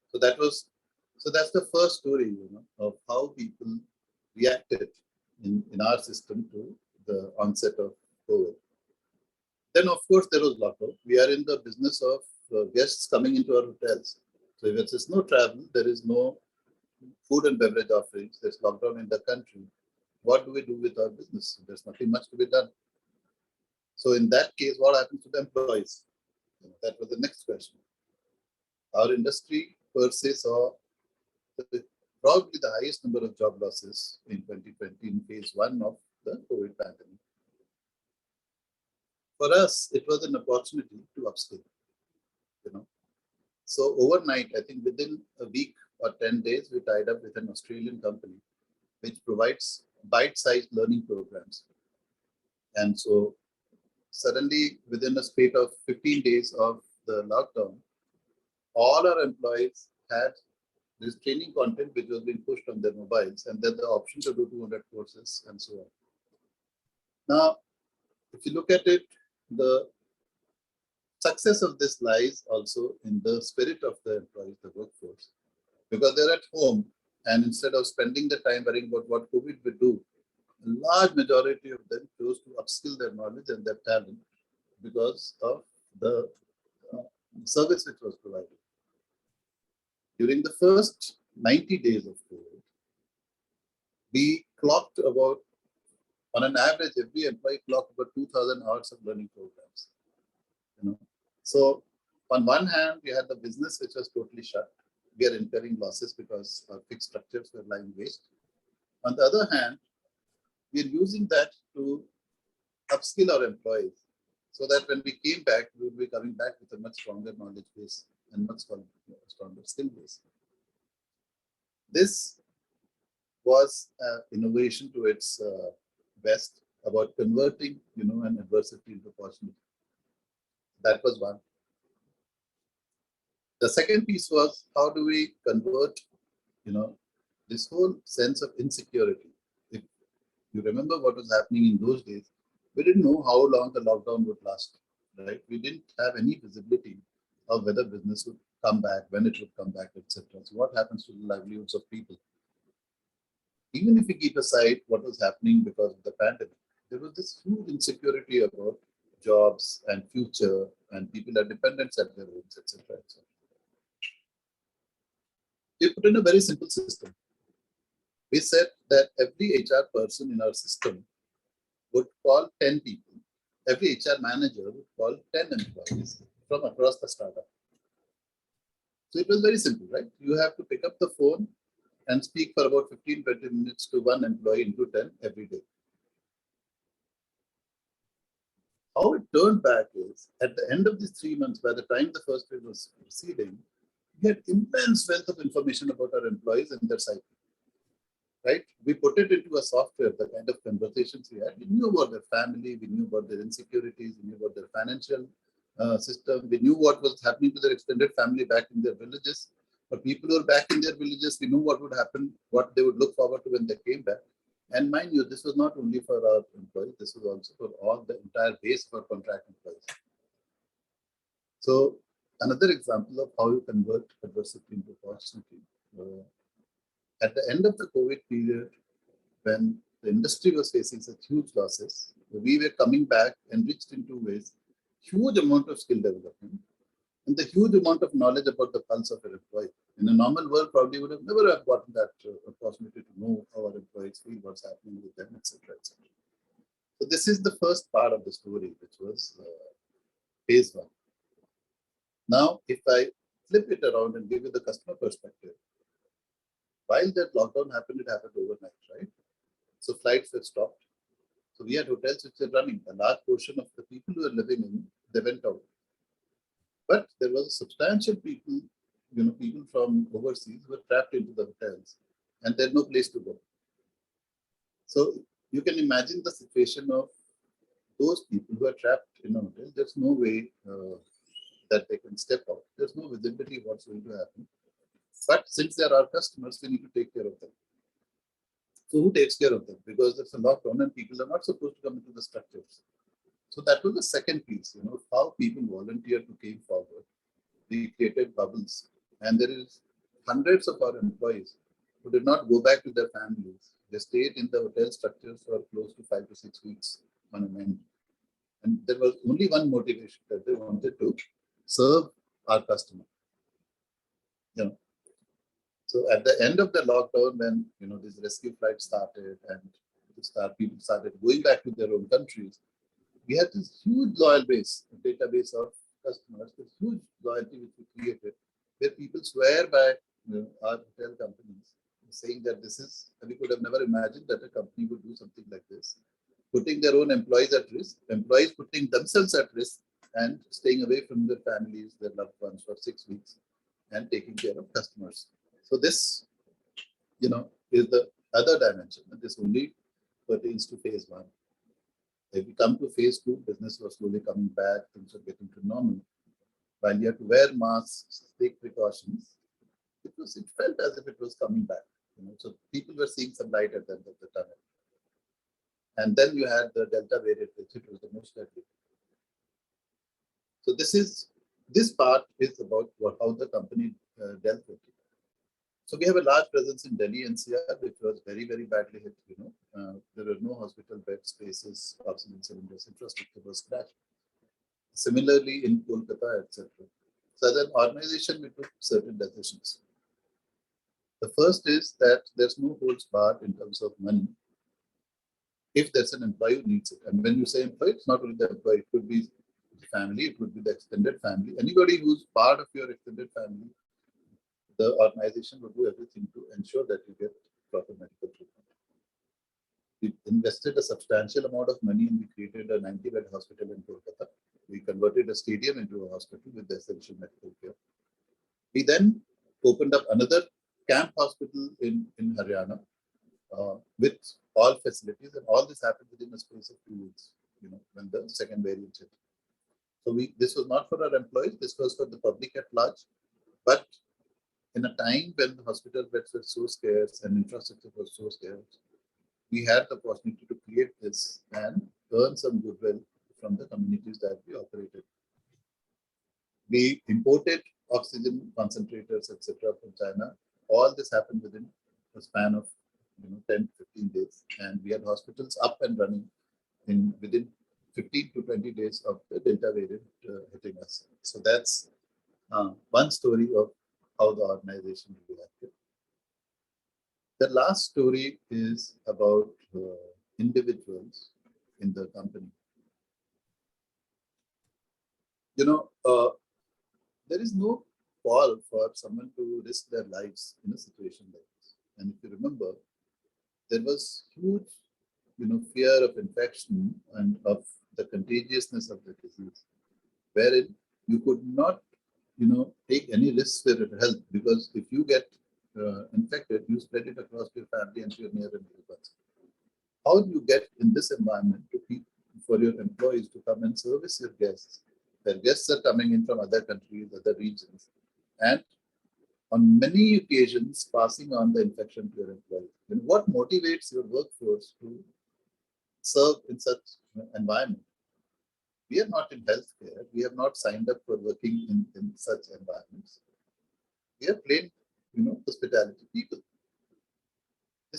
So that's the first story, of how people reacted in our system to the onset of COVID. Then, of course, there was lockdown. We are in the business of guests coming into our hotels. So if there's no travel, there is no food and beverage offerings, there's lockdown in the country. What do we do with our business? There's nothing much to be done. So in that case, what happens to the employees? That was the next question. Our industry per se saw probably the highest number of job losses in 2020 in phase one of the COVID pandemic. For us, it was an opportunity to upskill. So overnight, I think within a week or 10 days, we tied up with an Australian company which provides bite-sized learning programs. And so suddenly, within a spate of 15 days of the lockdown, all our employees had this training content which was being pushed on their mobiles, and then the option to do 200 courses and so on. Now, if you look at it, the success of this lies also in the spirit of the employees, the workforce, because they're at home, and instead of spending the time worrying about what COVID would do, a large majority of them chose to upskill their knowledge and their talent because of the service which was provided. During the first 90 days of COVID, we clocked about, on an average, every employee clocked about 2,000 hours of learning programs. So on one hand, we had the business which was totally shut. We are incurring losses because our fixed structures were lying waste. On the other hand, we are using that to upskill our employees so that when we came back, we would be coming back with a much stronger knowledge base and much stronger skill base. This was innovation to its best about converting, an adversity into opportunity. That was one. The second piece was, how do we convert, this whole sense of insecurity? If you remember what was happening in those days, we didn't know how long the lockdown would last, right? We didn't have any visibility of whether business would come back, when it would come back, etc. So what happens to the livelihoods of people? Even if we keep aside what was happening because of the pandemic, there was this huge insecurity about jobs and future, and people are dependents at their homes, etc. We put in a very simple system. We said that every HR person in our system would call 10 people. Every HR manager would call 10 employees from across the startup. So it was very simple, right? You have to pick up the phone and speak for about 15-20 minutes to one employee into 10 every day. How it turned back is, at the end of these 3 months, by the time the first wave was proceeding, we had immense wealth of information about our employees and their psyche. Right? We put it into a software, the kind of conversations we had. We knew about their family, we knew about their insecurities, we knew about their financial system, we knew what was happening to their extended family back in their villages. But people who were back in their villages, we knew what would happen, what they would look forward to when they came back. And mind you, this was not only for our employees, this was also for all the entire base of our contract employees. So another example of how you convert adversity into opportunity. At the end of the COVID period, when the industry was facing such huge losses. We were coming back enriched in two ways: huge amount of skill development and the huge amount of knowledge about the pulse of an employee. In a normal world, probably would have never have gotten that opportunity to know how our employees feel, what's happening with them, etc., etc. So this is the first part of the story, which was phase one. Now, if I flip it around and give you the customer perspective, while that lockdown happened, it happened overnight, right? So flights were stopped. So we had hotels which were running. A large portion of the people who were living in, they went out. But there was a substantial people, people from overseas were trapped into the hotels and they had no place to go. So you can imagine the situation of those people who are trapped in a hotel. There's no way that they can step out. There's no visibility of what's going to happen. But since they are our customers, we need to take care of them. So who takes care of them? Because there's a lockdown and people are not supposed to come into the structures. So that was the second piece, how people volunteered to came forward. We created bubbles. And there is hundreds of our employees who did not go back to their families. They stayed in the hotel structures for close to 5 to 6 weeks on an end. And there was only one motivation, that they wanted to serve our customer. So at the end of the lockdown, when these rescue flights started and people started going back to their own countries, we had this huge loyal base, a database of customers, this huge loyalty which we created, where people swear by our hotel companies, saying that this is, we could have never imagined that a company would do something like this, putting their own employees at risk, employees putting themselves at risk, and staying away from their families, their loved ones for 6 weeks, and taking care of customers. So this, is the other dimension. This only pertains to phase one. If we come to phase two, business was slowly coming back, things were getting to normal. While you have to wear masks, take precautions, it felt as if it was coming back. So people were seeing some light at the end of the tunnel. And then you had the Delta variant, which was the most deadly. So this part is about how the company dealt with it. So we have a large presence in Delhi NCR, which was very, very badly hit. There were no hospital bed spaces, oxygen cylinders, infrastructure was crashed. Similarly, in Kolkata, etc. So as an organization, we took certain decisions. The first is that there's no holds barred in terms of money. If there's an employee who needs it, and when you say employee, it's not only the employee, it could be the family, it could be the extended family. Anybody who's part of your extended family, the organization will do everything to ensure that you get proper medical treatment. We invested a substantial amount of money and we created a 90-bed hospital in Kolkata. We converted a stadium into a hospital with the essential medical care. We then opened up another camp hospital in Haryana with all facilities, and all this happened within a space of 2 weeks, when the second variant hit. So this was not for our employees, this was for the public at large. But in a time when the hospital beds were so scarce and infrastructure was so scarce, we had the opportunity to create this and earn some goodwill from the communities that we operated. We imported oxygen concentrators, etc., from China. All this happened within a span of 10 to 15 days, and we had hospitals up and running within 15 to 20 days of the Delta variant hitting us. So that's one story of how the organization reacted. The last story is about individuals in the company. There is no call for someone to risk their lives in a situation like this. And if you remember, there was huge, fear of infection and of the contagiousness of the disease, wherein you could not, take any risks for your health, because if you get infected, you spread it across your family and your near and dear ones. How do you get in this environment for your employees to come and service your guests? Their guests are coming in from other countries, other regions, and on many occasions passing on the infection to your employees. And what motivates your workforce to serve in such environment? We are not in healthcare. We have not signed up for working in such environments. We are plain, hospitality people.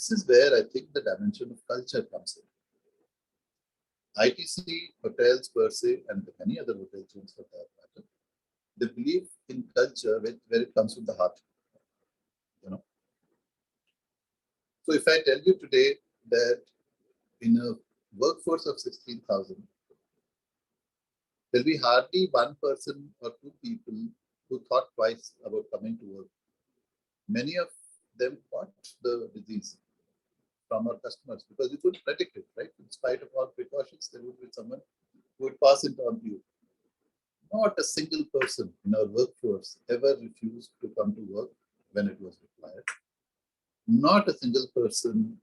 this is where I think the dimension of culture comes in. ITC hotels per se, and many other hotel chains for that matter, they believe in culture where it comes from the heart. You know. So if I tell you today that in a workforce of 16,000, there'll be hardly one person or two people who thought twice about coming to work. Many of them got the disease from our customers because we couldn't predict it, right? In spite of all precautions, there would be someone who would pass it on to you. Not a single person in our workforce ever refused to come to work when it was required. Not a single person,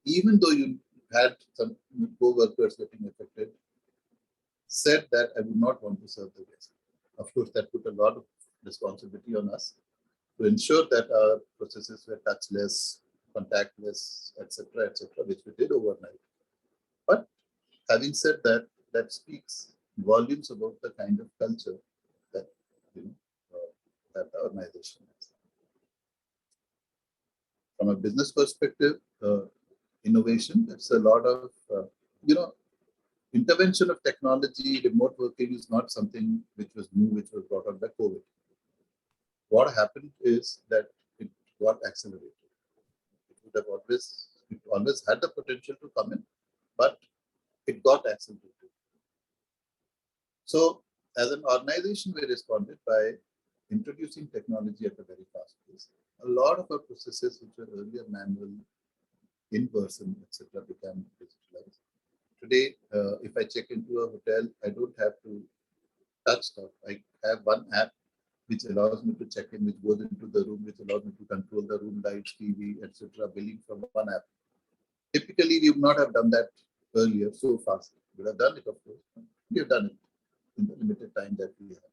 even though you had some co-workers getting affected, said that I would not want to serve the guest. Of course, that put a lot of responsibility on us to ensure that our processes were touchless, contactless, etc., which we did overnight. But having said that, that speaks volumes about the kind of culture that that the organization has. From a business perspective, innovation, it's a lot of intervention of technology. Remote working is not something which was new, which was brought on by COVID. What happened is that it got accelerated. It always had the potential to come in, but it got accelerated. So as an organization, we responded by introducing technology at a very fast pace. A lot of our processes, which were earlier manual, in person, etc., became digitalized. Today, if I check into a hotel, I don't have to touch stuff. I have one app which allows me to check in, which goes into the room, which allows me to control the room lights, TV, etc., billing from one app. Typically, we would not have done that earlier so fast. We would have done it, of course. We have done it in the limited time that we have.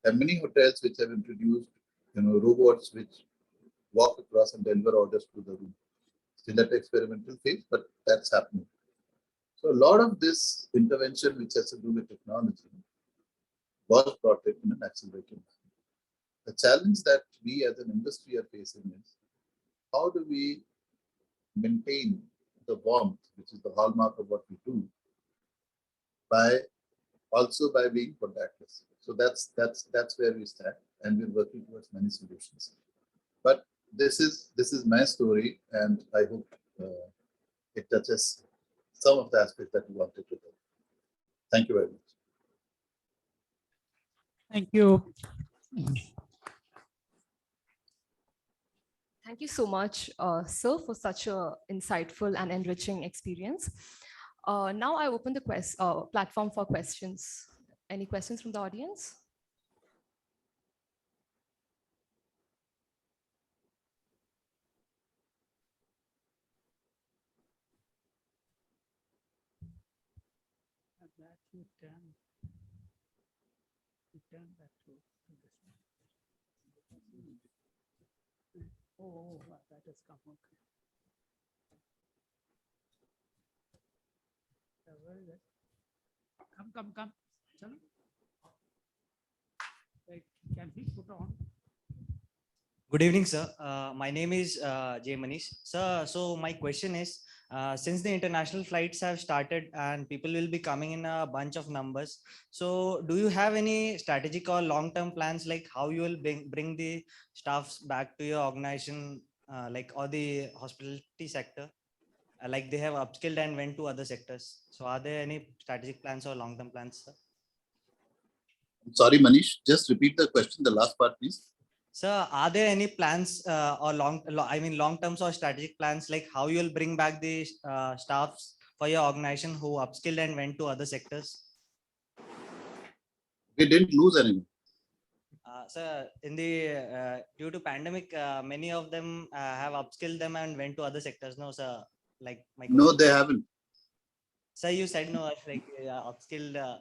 There are many hotels which have introduced, robots which walk across and deliver orders to the room. Still at experimental phase, but that's happening. So a lot of this intervention, which has to do with technology, was brought in an accelerated manner. The challenge that we as an industry are facing is how do we maintain the warmth, which is the hallmark of what we do, by being contactless. So that's where we stand, and we're working towards many solutions. But this is my story, and I hope it touches some of the aspects that we wanted to do. Thank you very much. Thank you. Thank you so much, sir, for such a insightful and enriching experience. Now I open the platform for questions. Any questions from the audience? Oh, that has come. Okay. Where is it? Come. Chalo. Wait, can he put on? Good evening, sir. My name is Jay Manish. Sir, so my question is, since the international flights have started and people will be coming in a bunch of numbers, so do you have any strategic or long-term plans, like how you will bring the staffs back to your organization, or the hospitality sector? Like they have upskilled and went to other sectors. So are there any strategic plans or long-term plans, sir? Sorry, Manish, just repeat the question, the last part, please. Sir, are there any plans or long-term or strategic plans, like how you will bring back the staffs for your organization who upskilled and went to other sectors? We didn't lose anyone. Sir, in the due to pandemic, many of them have upskilled them and went to other sectors. No, sir. Like my question. No, they haven't. Sir, you said no, like upskilled.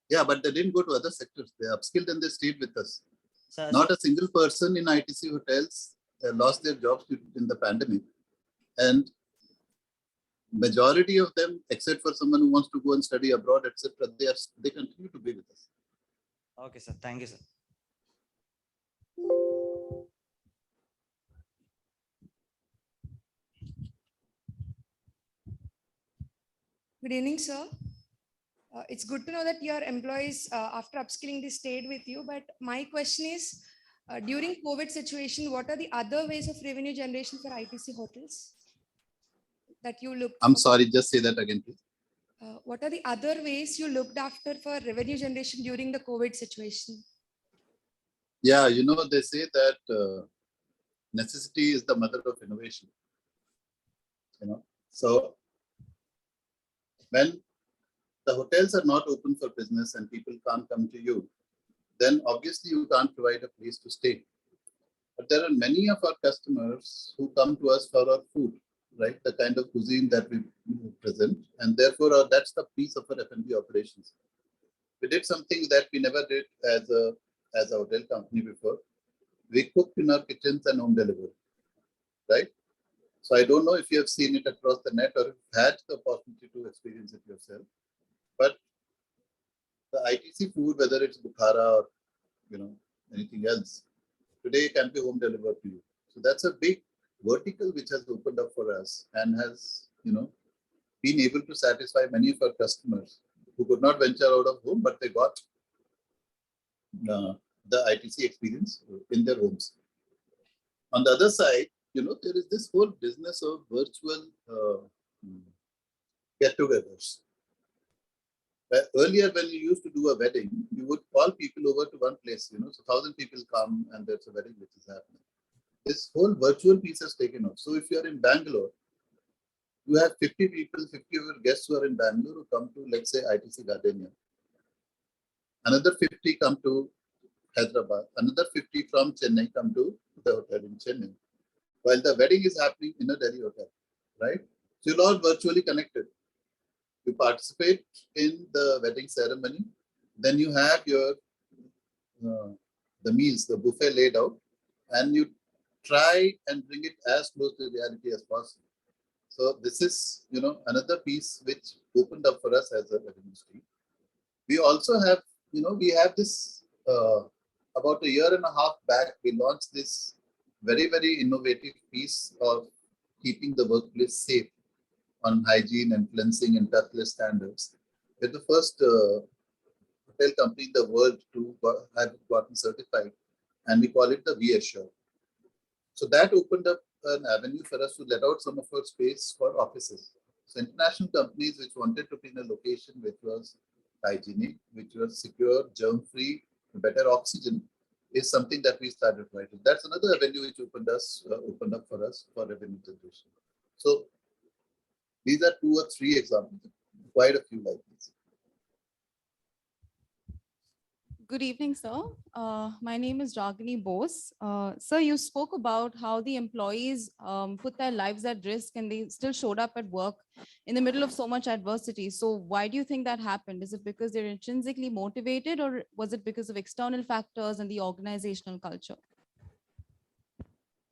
Yeah, but they didn't go to other sectors. They upskilled and they stayed with us. Sir, Not a single person in ITC hotels lost their jobs in the pandemic. And majority of them, except for someone who wants to go and study abroad, etc., they continue to be with us. Okay, sir. Thank you, sir. Good evening, sir. It's good to know that your employees, after upskilling, they stayed with you. But my question is, during COVID situation, what are the other ways of revenue generation for ITC hotels that you looked I'm for? sorry, just say that again, please. What are the other ways you looked after for revenue generation during the COVID situation? Yeah, they say that necessity is the mother of innovation. So when the hotels are not open for business and people can't come to you, then obviously you can't provide a place to stay. But there are many of our customers who come to us for our food, right? The kind of cuisine that we present, and therefore that's the piece of our F&B operations. We did something that we never did as a hotel company before. We cooked in our kitchens and home delivery, right? So I don't know if you have seen it across the net or had the opportunity to experience it yourself. But the ITC food, whether it's Bukhara or anything else, today can be home delivered to you. So that's a big vertical which has opened up for us and has been able to satisfy many of our customers who could not venture out of home, but they got the ITC experience in their homes. On the other side, there is this whole business of virtual get-togethers. Earlier, when you used to do a wedding, you would call people over to one place, so 1,000 people come and there's a wedding which is happening. This whole virtual piece has taken off. So if you're in Bangalore, you have 50 people, 50 of your guests who are in Bangalore who come to, let's say, ITC Gardenia. Another 50 come to Hyderabad. Another 50 from Chennai come to the hotel in Chennai. While the wedding is happening in a Delhi hotel, right? So you're all virtually connected. You participate in the wedding ceremony. Then you have your the meals, the buffet laid out, and you try and bring it as close to reality as possible. So this is, another piece which opened up for us as a revenue stream. We also have, we have this about a year and a half back, we launched this very, very innovative piece of keeping the workplace safe on hygiene and cleansing and touchless standards. We're the first hotel company in the world to have gotten certified, and we call it the V-Assure. So that opened up an avenue for us to let out some of our space for offices. So international companies which wanted to be in a location which was hygienic, which was secure, germ-free, better oxygen, is something that we started writing. That's another avenue which opened up for us for revenue generation. So these are 2 or 3 examples, quite a few like this. Good evening, sir. My name is Ragini Bose. Sir, you spoke about how the employees put their lives at risk and they still showed up at work in the middle of so much adversity. So why do you think that happened? Is it because they're intrinsically motivated, or was it because of external factors and the organizational culture?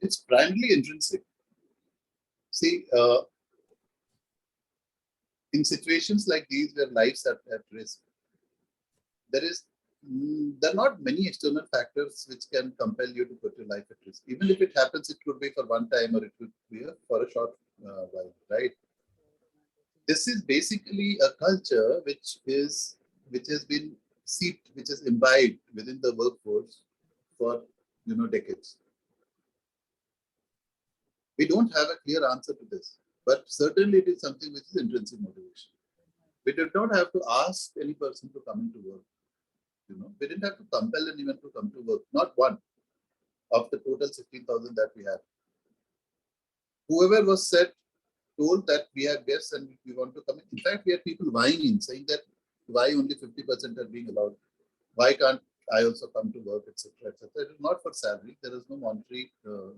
It's primarily intrinsic. See, in situations like these where lives are at risk, there are not many external factors which can compel you to put your life at risk. Even if it happens, it could be for one time or it could be for a short while, right? This is basically a culture which has been seeped, which is imbibed within the workforce for decades. We don't have a clear answer to this, but certainly it is something which is intrinsic motivation. We did not have to ask any person to come into work. We didn't have to compel anyone to come to work. Not one of the total 16,000 that we had. Whoever was told that we have guests and we want to come in. In fact, we had people vying in, saying that why only 50% are being allowed? Why can't I also come to work, etc., etc. It is not for salary. There is no monetary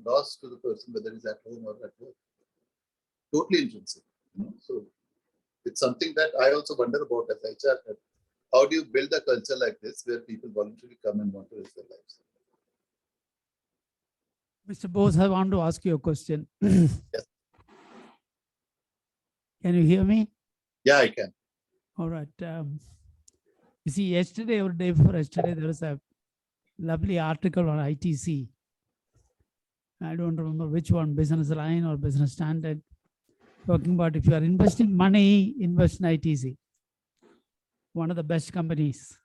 loss to the person, whether he's at home or at work. Totally intrinsic. So it's something that I also wonder about as HR. How do you build a culture like this where people voluntarily come and want to risk their lives? Mr. Bose, I want to ask you a question. Yes. Can you hear me? Yeah, I can. All right. You see, yesterday or day before yesterday, there was a lovely article on ITC. I don't remember which one, Business Line or Business Standard. talking about if you are investing money, invest in ITC, one of the best companies,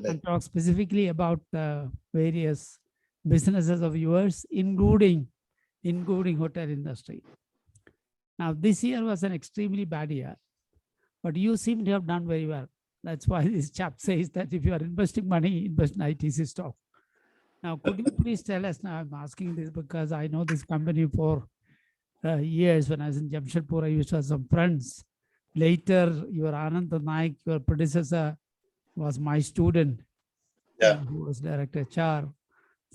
and talk specifically about the various businesses of yours, including hotel industry. Now, this year was an extremely bad year, but you seem to have done very well. That's why this chap says that if you are investing money, invest in ITC stock. Now, could you please tell us, now I'm asking this because I know this company for years. When I was in Jamshedpur, I used to have some friends. Later, your Anand Naik, your predecessor, was my student, who was director HR.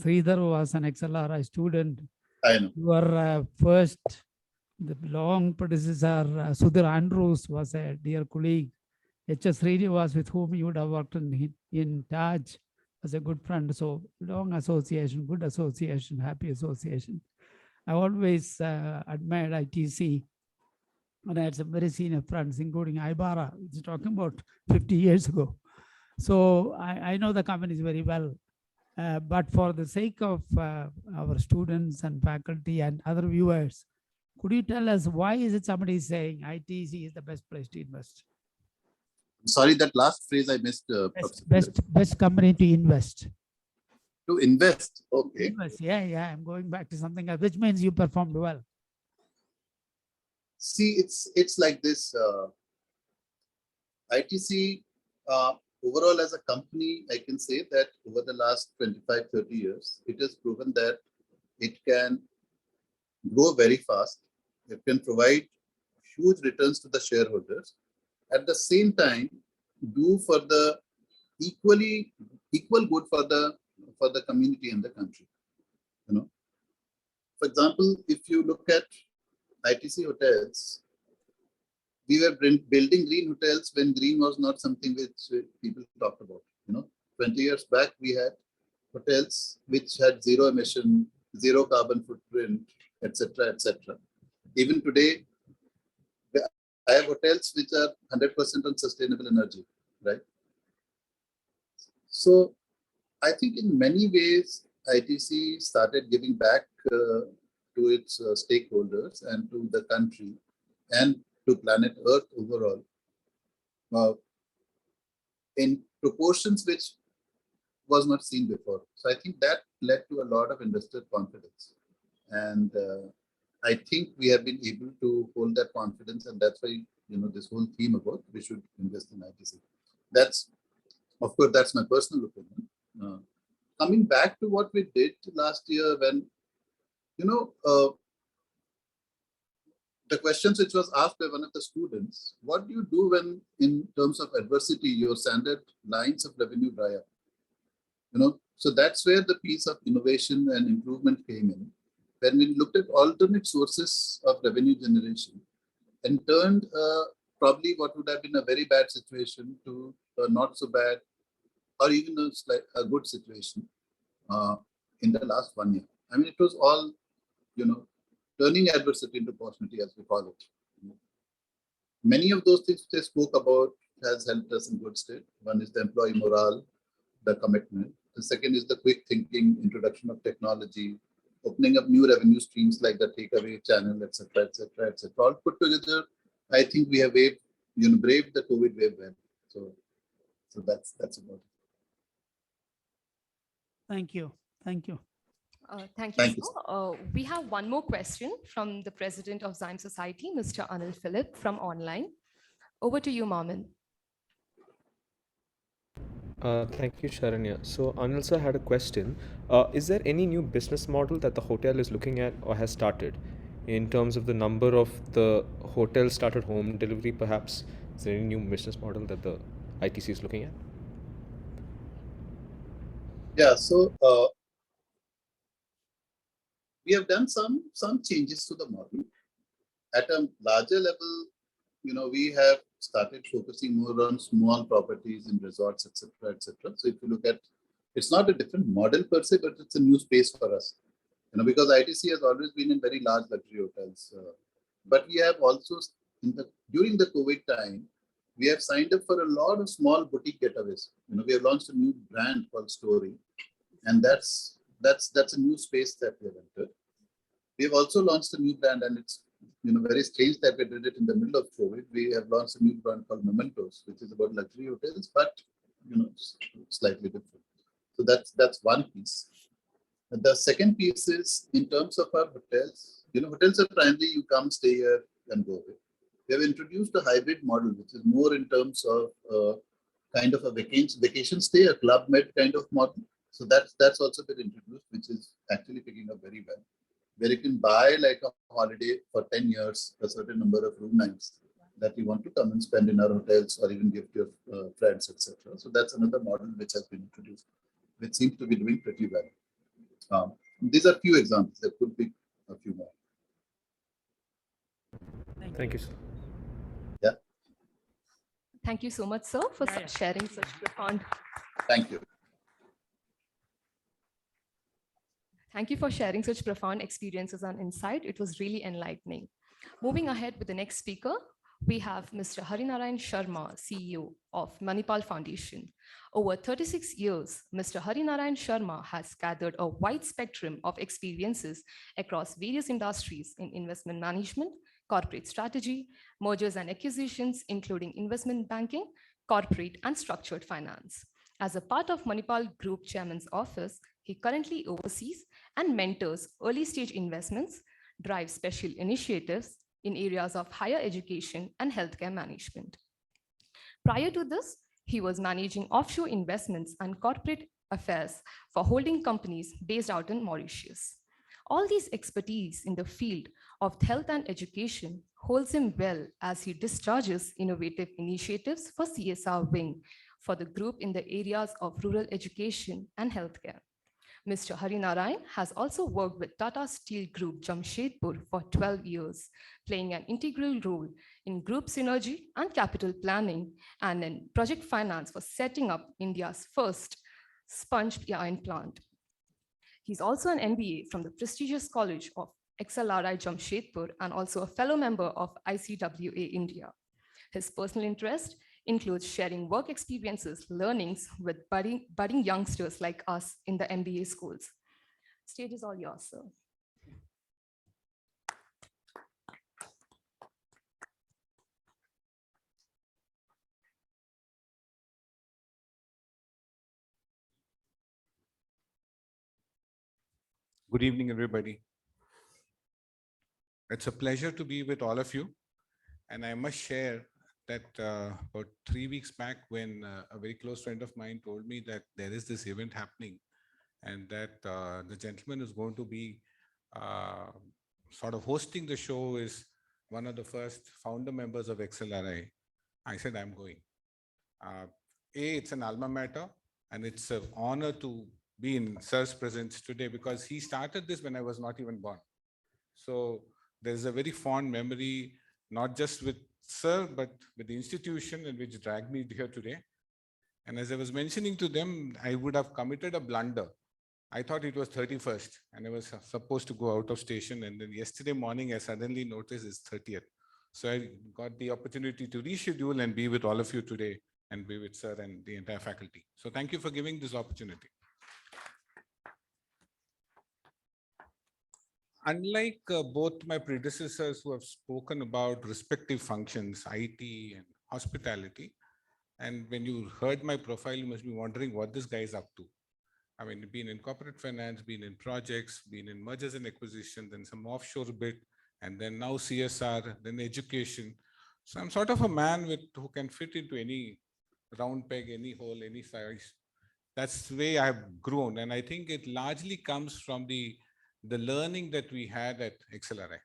Sridhar was an XLRI student. I know. Your first, the long predecessor, Sudhir Andrews, was a dear colleague. HS Reddy was with whom you would have worked in Taj, was a good friend. So long association, good association, happy association. I always admired ITC. And I had some very senior friends, including Ibara, which is talking about 50 years ago. So I know the companies very well. But for the sake of our students and faculty and other viewers, could you tell us why is it somebody is saying ITC is the best place to invest? Sorry, that last phrase I missed. Best company to invest. To invest, okay. Invest, yeah. I'm going back to something else, which means you performed well. See, it's like this. ITC overall as a company, I can say that over the last 25, 30 years, it has proven that it can grow very fast. It can provide huge returns to the shareholders. At the same time, do for the equal good for the community and the country. You know, for example, if you look at ITC hotels, we were building green hotels when green was not something which people talked about. 20 years back, we had hotels which had zero emission, zero carbon footprint, etc., etc. Even today, I have hotels which are 100% on sustainable energy, right? So I think in many ways, ITC started giving back to its stakeholders and to the country and to planet Earth overall in proportions which was not seen before. So I think that led to a lot of investor confidence. And I think we have been able to hold that confidence, and that's why, this whole theme about we should invest in ITC. That's, of course, that's my personal opinion. Coming back to what we did last year when, the questions which was asked by one of the students, what do you do when in terms of adversity, your standard lines of revenue dry up? So that's where the piece of innovation and improvement came in. When we looked at alternate sources of revenue generation and turned probably what would have been a very bad situation to a not so bad or even a good situation in the last 1 year. I mean, it was all, turning adversity into opportunity, as we call it. Many of those things they spoke about has helped us in good state. One is the employee morale, the commitment. The second is the quick thinking, introduction of technology, opening up new revenue streams like the takeaway channel, etc., etc., etc. All put together, I think we have braved the COVID wave well. So that's about it. Thank you. Thank you, Thank you, sir. We have one more question from the president of Zyme Society, Mr. Anil Philip from online. Over to you, Marmin. Thank you, Sharanya. So Anil sir had a question. Is there any new business model that the hotel is looking at or has started in terms of the number of the hotel started home delivery, perhaps? Is there any new business model that the ITC is looking at? Yeah, so we have done some changes to the model. At a larger level, we have started focusing more on small properties in resorts, etc., etc. So if you look at, it's not a different model per se, but it's a new space for us. Because ITC has always been in very large luxury hotels, but we have also during the COVID time, we have signed up for a lot of small boutique getaways. We have launched a new brand called Story, and that's a new space that we have entered. We have also launched a new brand, and it's very strange that we did it in the middle of COVID. We have launched a new brand called Mementos, which is about luxury hotels, but slightly different. So that's one piece. And the second piece is in terms of our hotels. Hotels are primarily you come, stay here, and go away. We have introduced a hybrid model, which is more in terms of kind of a vacation stay, a club med kind of model. So that's also been introduced, which is actually picking up very well, where you can buy like a holiday for 10 years, a certain number of room nights that you want to come and spend in our hotels or even give to your friends, etc. So that's another model which has been introduced, which seems to be doing pretty well. These are few examples. There could be a few more. Thank you, sir. Yeah. Thank you so much, sir, for sharing such profound. Thank you. Thank you for sharing such profound experiences and insight. It was really enlightening. Moving ahead with the next speaker, we have Mr. Narayan Sharma, CEO of Manipal Foundation. Over 36 years, Mr. Narayan Sharma has gathered a wide spectrum of experiences across various industries in investment management, corporate strategy, mergers and acquisitions, including investment banking, corporate and structured finance. As a part of Manipal Group Chairman's office, he currently oversees and mentors early-stage investments, drives special initiatives in areas of higher education and healthcare management. Prior to this, he was managing offshore investments and corporate affairs for holding companies based out in Mauritius. All these expertise in the field of health and education holds him well as he discharges innovative initiatives for CSR wing for the group in the areas of rural education and healthcare. Mr. Narayan has also worked with Tata Steel Group Jamshedpur for 12 years, playing an integral role in group synergy and capital planning and in project finance for setting up India's first sponge iron plant. He's also an MBA from the prestigious College of XLRI Jamshedpur and also a fellow member of ICWA India. His personal interest includes sharing work experiences, learnings with budding youngsters like us in the MBA schools. Stage is all yours, sir. Good evening, everybody. It's a pleasure to be with all of you. And I must share that about 3 weeks back, when a very close friend of mine told me that there is this event happening and that the gentleman is going to be sort of hosting the show is one of the first founder members of XLRI, I said, I'm going. It's an alma mater, and it's an honor to be in Sir's presence today because he started this when I was not even born. So there's a very fond memory, not just with Sir, but with the institution in which dragged me here today. And as I was mentioning to them, I would have committed a blunder. I thought it was 31st and I was supposed to go out of station. And then yesterday morning, I suddenly noticed it's 30th. So I got the opportunity to reschedule and be with all of you today and be with Sir and the entire faculty. So thank you for giving this opportunity. Unlike both my predecessors who have spoken about respective functions, IT and hospitality, and when you heard my profile, you must be wondering what this guy is up to. I mean, been in corporate finance, been in projects, been in mergers and acquisitions, then some offshore bit, and then now CSR, then education. So I'm sort of a man who can fit into any round peg, any hole, any size. That's the way I've grown. And I think it largely comes from the learning that we had at XLRI.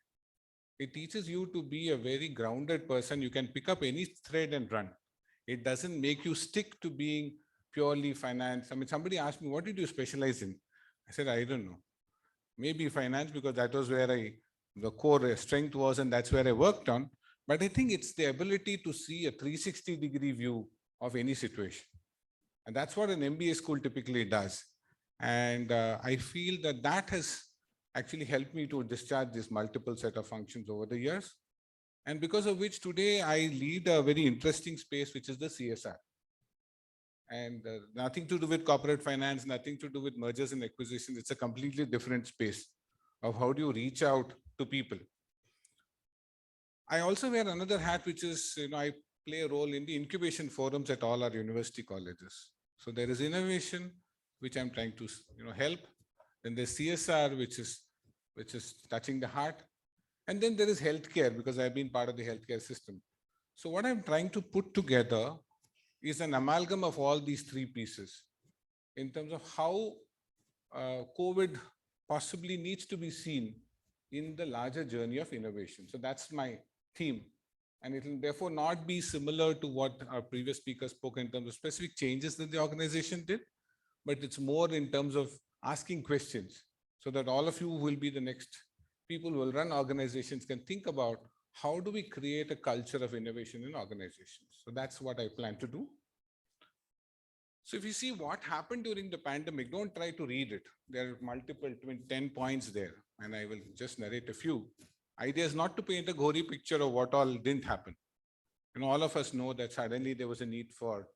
It teaches you to be a very grounded person. You can pick up any thread and run. It doesn't make you stick to being purely finance. I mean, somebody asked me, what did you specialize in? I said, I don't know. Maybe finance, because that was where the core strength was, and that's where I worked on. But I think it's the ability to see a 360-degree view of any situation. And that's what an MBA school typically does. And I feel that has actually helped me to discharge this multiple set of functions over the years. And because of which today I lead a very interesting space, which is the CSR. And nothing to do with corporate finance, nothing to do with mergers and acquisitions. It's a completely different space of how do you reach out to people. I also wear another hat, which is, I play a role in the incubation forums at all our university colleges. So there is innovation, which I'm trying to, help. Then there's CSR, which is touching the heart. And then there is healthcare, because I've been part of the healthcare system. So what I'm trying to put together is an amalgam of all these three pieces in terms of how COVID possibly needs to be seen in the larger journey of innovation. So that's my theme. And it will therefore not be similar to what our previous speaker spoke in terms of specific changes that the organization did, but it's more in terms of asking questions so that all of you will be the next people who will run organizations can think about how do we create a culture of innovation in organizations. So that's what I plan to do. So if you see what happened during the pandemic, don't try to read it. There are multiple 10 points there, and I will just narrate a few. Idea is not to paint a gory picture of what all didn't happen. All of us know that suddenly there was a need for,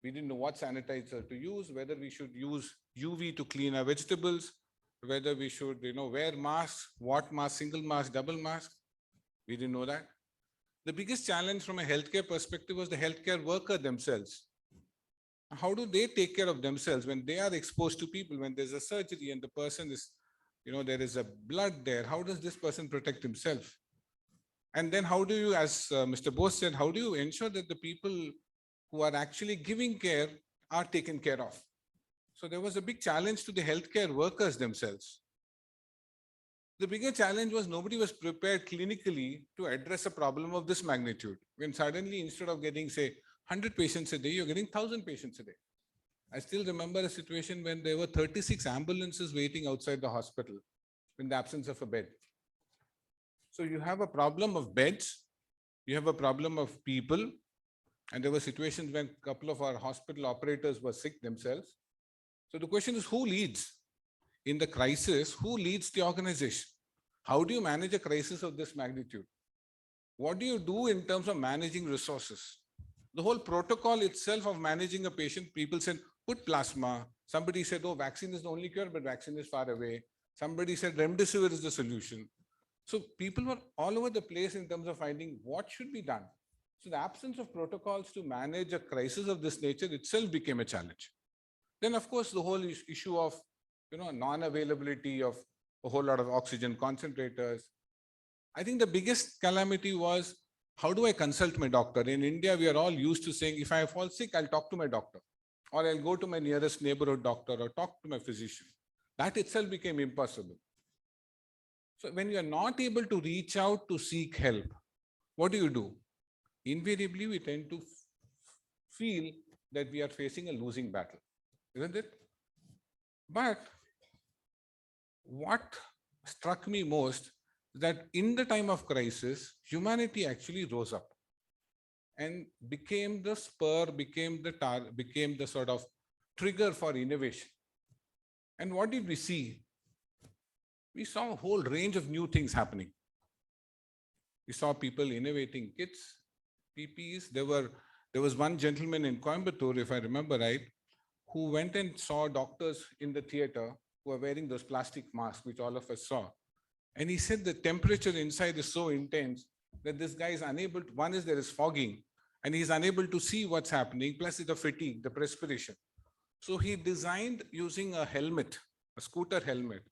we didn't know what sanitizer to use, whether we should use UV to clean our vegetables, whether we should, wear masks, what mask, single mask, double mask. We didn't know that. The biggest challenge from a healthcare perspective was the healthcare worker themselves. How do they take care of themselves when they are exposed to people, when there's a surgery and the person is, there is a blood there? How does this person protect himself? And then how do you, as Mr. Bose said, how do you ensure that the people who are actually giving care are taken care of? So there was a big challenge to the healthcare workers themselves. The bigger challenge was nobody was prepared clinically to address a problem of this magnitude. When suddenly, instead of getting, say, 100 patients a day, you're getting 1,000 patients a day. I still remember a situation when there were 36 ambulances waiting outside the hospital in the absence of a bed. So you have a problem of beds, you have a problem of people, and there were situations when a couple of our hospital operators were sick themselves. So the question is, who leads? In the crisis, who leads the organization? How do you manage a crisis of this magnitude? What do you do in terms of managing resources? The whole protocol itself of managing a patient, people said, put plasma. Somebody said, oh, vaccine is the only cure, but vaccine is far away. Somebody said remdesivir is the solution. So people were all over the place in terms of finding what should be done. So the absence of protocols to manage a crisis of this nature itself became a challenge. Then, of course, the whole issue of non-availability of a whole lot of oxygen concentrators. I think the biggest calamity was, how do I consult my doctor? In India, we are all used to saying, if I fall sick, I'll talk to my doctor, or I'll go to my nearest neighborhood doctor or talk to my physician. That itself became impossible. So when you are not able to reach out to seek help, what do? Invariably, we tend to feel that we are facing a losing battle, isn't it? But what struck me most is that in the time of crisis, humanity actually rose up and became the spur, became the sort of trigger for innovation. And what did we see? We saw a whole range of new things happening. We saw people innovating kits, PPEs. There was one gentleman in Coimbatore, if I remember right, who went and saw doctors in the theater who are wearing those plastic masks, which all of us saw. And he said the temperature inside is so intense that this guy is unable to, one is there is fogging, and he's unable to see what's happening, plus the fatigue, the perspiration. So he designed using a helmet, a scooter helmet,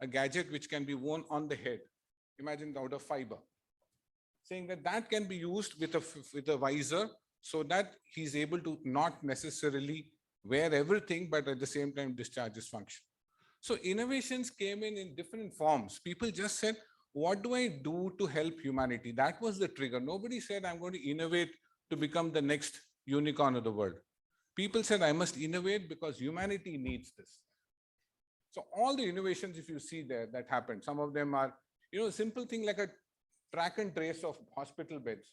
a gadget which can be worn on the head. Imagine out of fiber. Saying that that can be used with a visor so that he's able to not necessarily wear everything, but at the same time discharge his function. So innovations came in different forms. People just said, what do I do to help humanity? That was the trigger. Nobody said, I'm going to innovate to become the next unicorn of the world. People said, I must innovate because humanity needs this. So all the innovations, if you see there, that happened, some of them are, simple thing like a track and trace of hospital beds.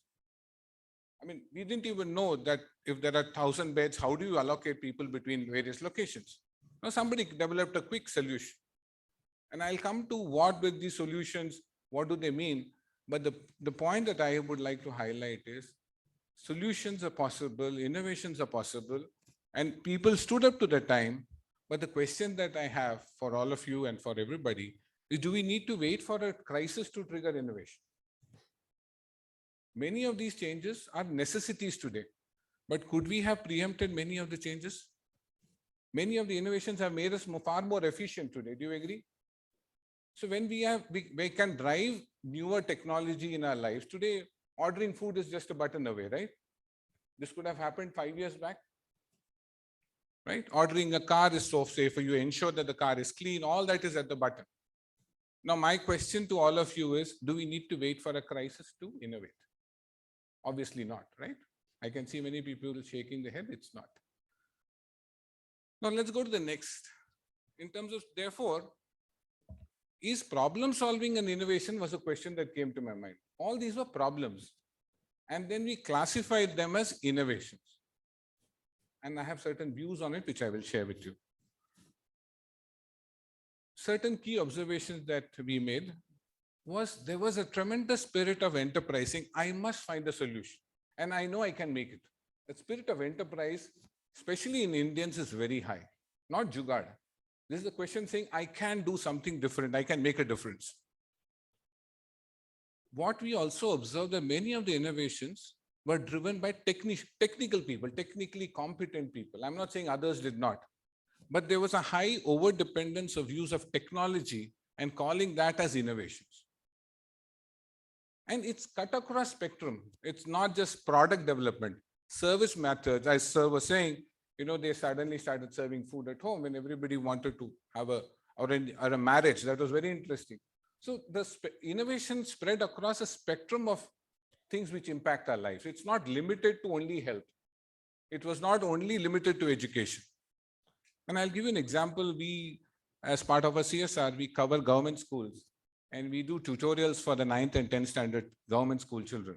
I mean, we didn't even know that if there are 1,000 beds, how do you allocate people between various locations? Now, somebody developed a quick solution. And I'll come to what with these solutions, what do they mean? But the point that I would like to highlight is solutions are possible, innovations are possible, and people stood up to the time. But the question that I have for all of you and for everybody is, do we need to wait for a crisis to trigger innovation? Many of these changes are necessities today, but could we have preempted many of the changes? Many of the innovations have made us far more efficient today. Do you agree? So when we can drive newer technology in our lives today, ordering food is just a button away, right? This could have happened 5 years back, right? Ordering a car is so safer. You ensure that the car is clean. All that is at the button. Now, my question to all of you is, do we need to wait for a crisis to innovate? Obviously not, right? I can see many people shaking their head. It's not. Now, let's go to the next. In terms of, therefore, is problem solving and innovation was a question that came to my mind. All these were problems. And then we classified them as innovations. And I have certain views on it, which I will share with you. Certain key observations that we made was there was a tremendous spirit of enterprising. I must find a solution. And I know I can make it. The spirit of enterprise, especially in Indians, is very high. Not jugaad. This is a question saying, I can do something different. I can make a difference. What we also observed that many of the innovations were driven by technical people, technically competent people. I'm not saying others did not, but there was a high overdependence of use of technology and calling that as innovations. And it's cut across spectrum. It's not just product development, service methods. As Sir was saying, they suddenly started serving food at home when everybody wanted to have a marriage. That was very interesting. So the innovation spread across a spectrum of things which impact our lives. It's not limited to only health. It was not only limited to education. And I'll give you an example. We, as part of our CSR, we cover government schools and we do tutorials for the 9th and 10th standard government school children.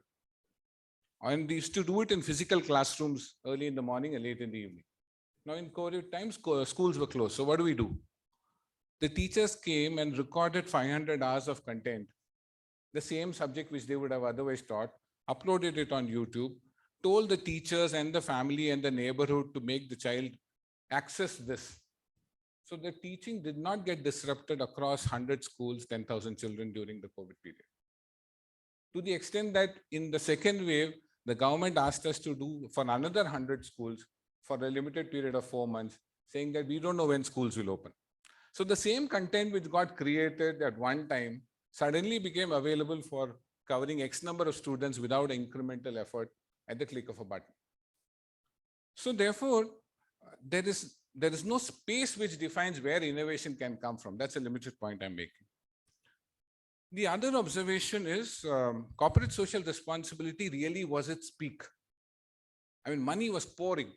And we used to do it in physical classrooms early in the morning and late in the evening. Now in COVID times, schools were closed. So what do? The teachers came and recorded 500 hours of content, the same subject which they would have otherwise taught, uploaded it on YouTube, told the teachers and the family and the neighborhood to make the child access this. So the teaching did not get disrupted across 100 schools, 10,000 children during the COVID period. To the extent that in the second wave, the government asked us to do for another 100 schools for a limited period of 4 months, saying that we don't know when schools will open. So the same content which got created at one time suddenly became available for covering X number of students without incremental effort at the click of a button. So therefore, there is no space which defines where innovation can come from. That's a limited point I'm making. The other observation is corporate social responsibility really was its peak. I mean, money was pouring.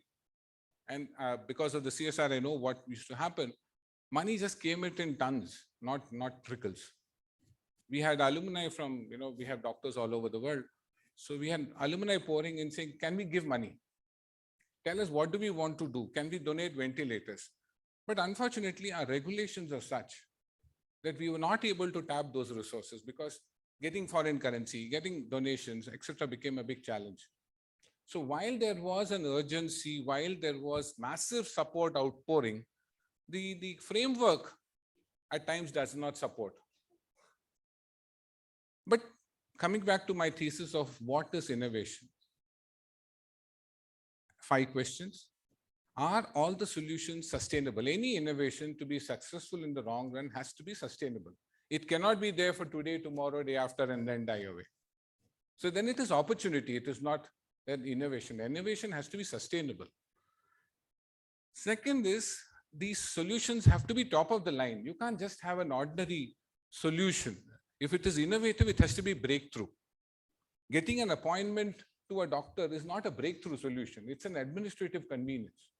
And because of the CSR, I know what used to happen. Money just came in tons, not trickles. We had alumni from, we have doctors all over the world. So we had alumni pouring in saying, can we give money? Tell us, what do we want to do? Can we donate ventilators? But unfortunately, our regulations are such that we were not able to tap those resources because getting foreign currency, getting donations, etc., became a big challenge. So while there was an urgency, while there was massive support outpouring, the framework at times does not support. But coming back to my thesis of what is innovation, 5 questions. Are all the solutions sustainable? Any innovation to be successful in the long run has to be sustainable. It cannot be there for today, tomorrow, day after, and then die away. So then it is opportunity. It is not an innovation. Innovation has to be sustainable. Second is, these solutions have to be top of the line. You can't just have an ordinary solution. If it is innovative, it has to be breakthrough. Getting an appointment to a doctor is not a breakthrough solution. It's an administrative convenience.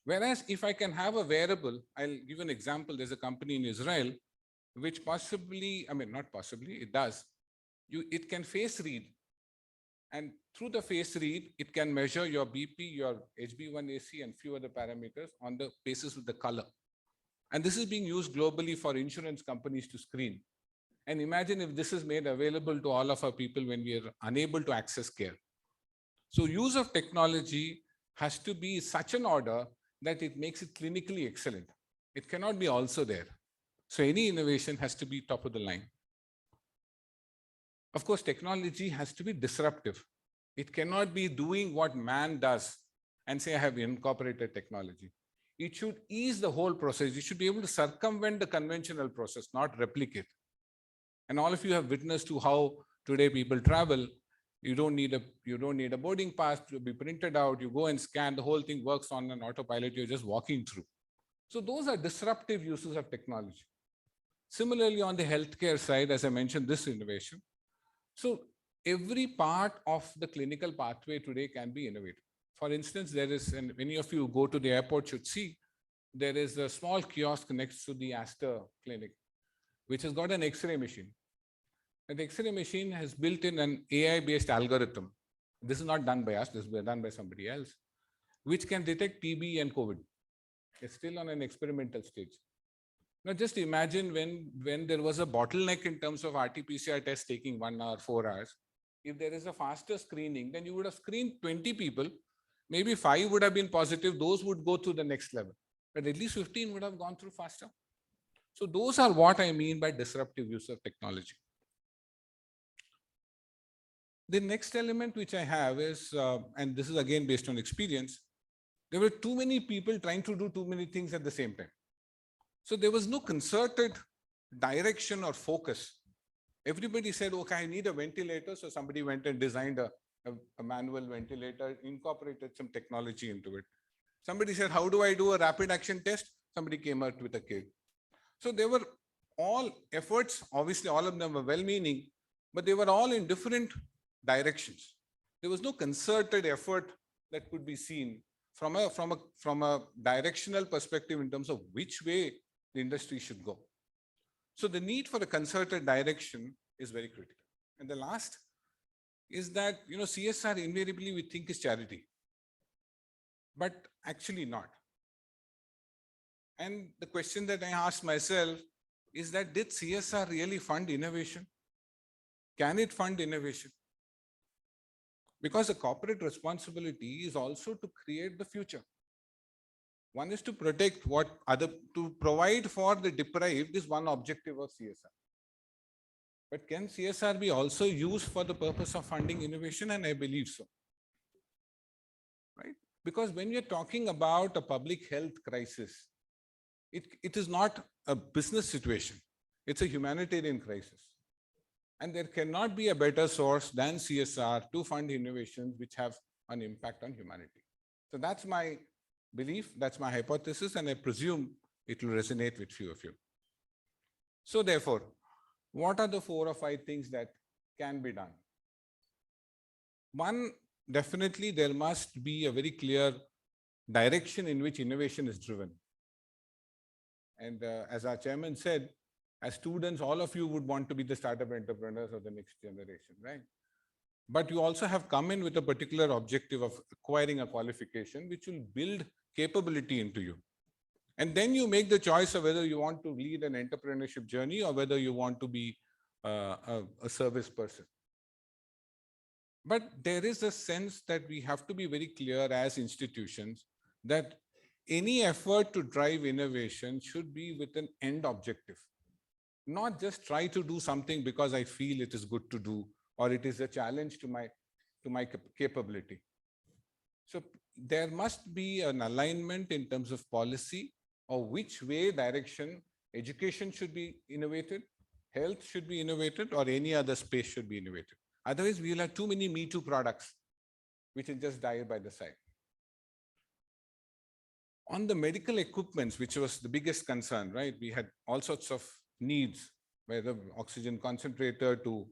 Whereas if I can have a wearable, I'll give an example. There's a company in Israel which possibly, not possibly, it does. It can face read. And through the face read, it can measure your BP, your HB1AC, and few other parameters on the basis of the color. And this is being used globally for insurance companies to screen. And imagine if this is made available to all of our people when we are unable to access care. So use of technology has to be such an order that it makes it clinically excellent. It cannot be also there. So any innovation has to be top of the line. Of course, technology has to be disruptive. It cannot be doing what man does and say, I have incorporated technology. It should ease the whole process. You should be able to circumvent the conventional process, not replicate. And all of you have witnessed to how today people travel. You don't need a boarding pass to be printed out. You go and scan, the whole thing works on an autopilot. You're just walking through. So those are disruptive uses of technology. Similarly, on the healthcare side, as I mentioned, this innovation. So every part of the clinical pathway today can be innovated. For instance, there is, and many of you go to the airport should see, there is a small kiosk next to the Aster clinic, which has got an X-ray machine. And the X-ray machine has built in an AI-based algorithm. This is not done by us, this is done by somebody else, which can detect TB and COVID. It's still on an experimental stage. Now just imagine when there was a bottleneck in terms of RT-PCR tests taking 1 hour, 4 hours. If there is a faster screening, then you would have screened 20 people, maybe 5 would have been positive, those would go to the next level, but at least 15 would have gone through faster. So those are what I mean by disruptive use of technology. The next element which I have is, and this is again based on experience, there were too many people trying to do too many things at the same time. So there was no concerted direction or focus. Everybody said, okay, I need a ventilator. So somebody went and designed a manual ventilator, incorporated some technology into it. Somebody said, how do I do a rapid action test? Somebody came out with a kit. So they were all efforts, obviously all of them were well-meaning, but they were all in different directions. There was no concerted effort that could be seen from a directional perspective in terms of which way the industry should go. So the need for a concerted direction is very critical. And the last is that, CSR invariably we think is charity, but actually not. And the question that I asked myself is that, did CSR really fund innovation? Can it fund innovation? Because the corporate responsibility is also to create the future. One is to protect to provide for the deprived is one objective of CSR. But can CSR be also used for the purpose of funding innovation? And I believe so. Right? Because when you're talking about a public health crisis, it is not a business situation. It's a humanitarian crisis. And there cannot be a better source than CSR to fund innovations which have an impact on humanity. So that's my belief, that's my hypothesis, and I presume it will resonate with few of you. So therefore, what are the 4 or 5 things that can be done? One, definitely there must be a very clear direction in which innovation is driven. And as our chairman said, as students, all of you would want to be the startup entrepreneurs of the next generation, right? But you also have come in with a particular objective of acquiring a qualification which will build capability into you. And then you make the choice of whether you want to lead an entrepreneurship journey or whether you want to be a service person. But there is a sense that we have to be very clear as institutions that any effort to drive innovation should be with an end objective. Not just try to do something because I feel it is good to do or it is a challenge to my capability. So there must be an alignment in terms of policy or which way direction education should be innovated, health should be innovated, or any other space should be innovated. Otherwise, we will have too many Me Too products which will just die by the side. On the medical equipments, which was the biggest concern, right? We had all sorts of needs, whether oxygen concentrator to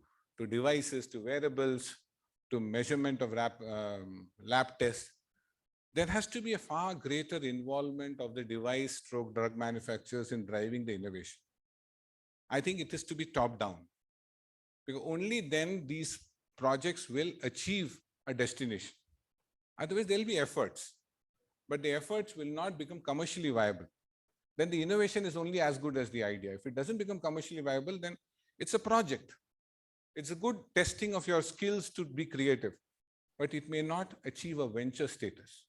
devices, to wearables, to measurement of lab tests. There has to be a far greater involvement of the device stroke drug manufacturers in driving the innovation. I think it is to be top down, because only then these projects will achieve a destination. Otherwise, there'll be efforts, but the efforts will not become commercially viable. Then the innovation is only as good as the idea. If it doesn't become commercially viable, then it's a project. It's a good testing of your skills to be creative, but it may not achieve a venture status.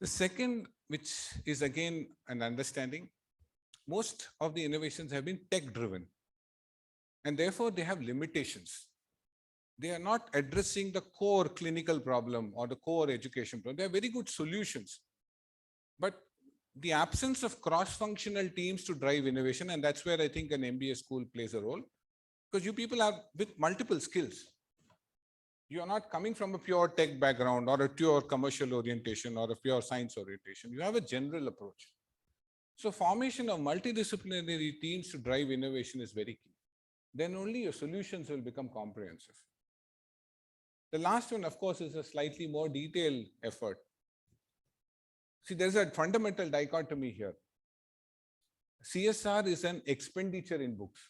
The second, which is again an understanding, most of the innovations have been tech-driven. And therefore, they have limitations. They are not addressing the core clinical problem or the core education problem. They are very good solutions. But the absence of cross-functional teams to drive innovation, and that's where I think an MBA school plays a role, because you people are with multiple skills. You are not coming from a pure tech background or a pure commercial orientation or a pure science orientation. You have a general approach. So formation of multidisciplinary teams to drive innovation is very key. Then only your solutions will become comprehensive. The last one, of course, is a slightly more detailed effort. See, there's a fundamental dichotomy here. CSR is an expenditure in books.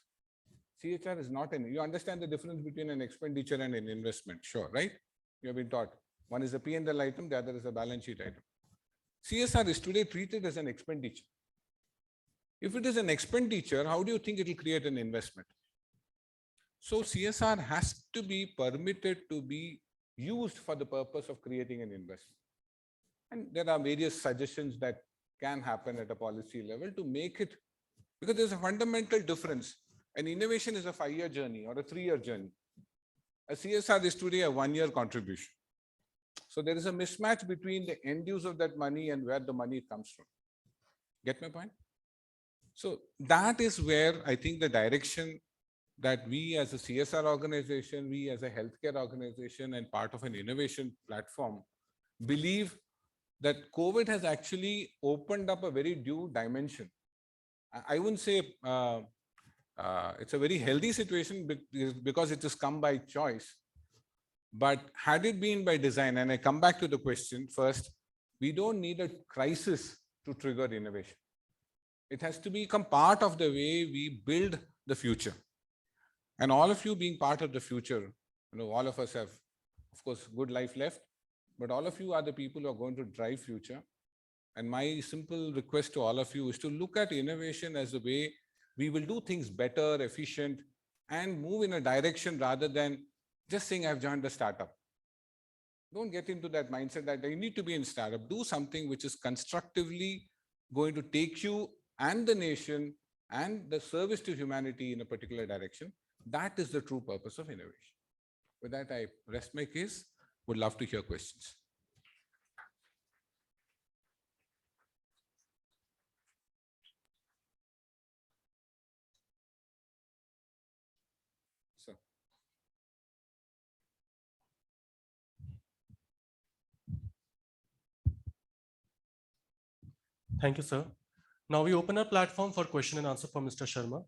CHR is not you understand the difference between an expenditure and an investment, sure, right? You have been taught. One is a P&L item, the other is a balance sheet item. CSR is today treated as an expenditure. If it is an expenditure, how do you think it will create an investment? So CSR has to be permitted to be used for the purpose of creating an investment. And there are various suggestions that can happen at a policy level to make it, because there's a fundamental difference. An innovation is a 5-year journey or a 3-year journey. A CSR is today a 1-year contribution. So there is a mismatch between the end use of that money and where the money comes from. Get my point? So that is where I think the direction that we as a CSR organization, we as a healthcare organization and part of an innovation platform believe that COVID has actually opened up a very new dimension. I wouldn't say it's a very healthy situation because it has come by choice. But had it been by design, and I come back to the question first, we don't need a crisis to trigger innovation. It has to become part of the way we build the future. And all of you being part of the future, all of us have, of course, good life left, but all of you are the people who are going to drive future. And my simple request to all of you is to look at innovation as a way we will do things better, efficient, and move in a direction rather than just saying, I've joined the startup. Don't get into that mindset that you need to be in startup. Do something which is constructively going to take you and the nation and the service to humanity in a particular direction. That is the true purpose of innovation. With that, I rest my case. Would love to hear questions. So. Thank you, sir. Now we open our platform for question and answer for Mr. Sharma.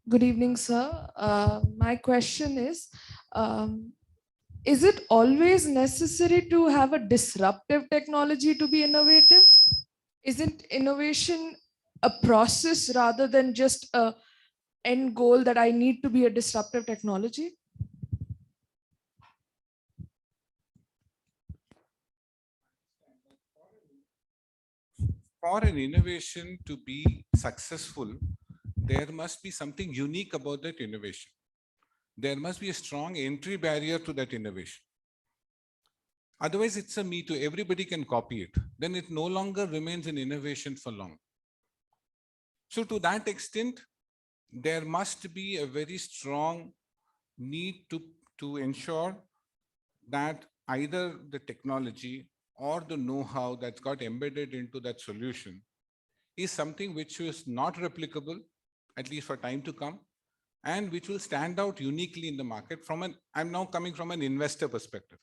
Good evening, sir. My question is it always necessary to have a disruptive technology to be innovative? Isn't innovation a process rather than just an end goal that I need to be a disruptive technology? For an innovation to be successful, there must be something unique about that innovation. There must be a strong entry barrier to that innovation. Otherwise, it's a me too. Everybody can copy it. Then it no longer remains an innovation for long. So to that extent, there must be a very strong need to ensure that either the technology or the know-how that's got embedded into that solution is something which is not replicable, at least for time to come, and which will stand out uniquely in the market. I'm now coming from an investor perspective.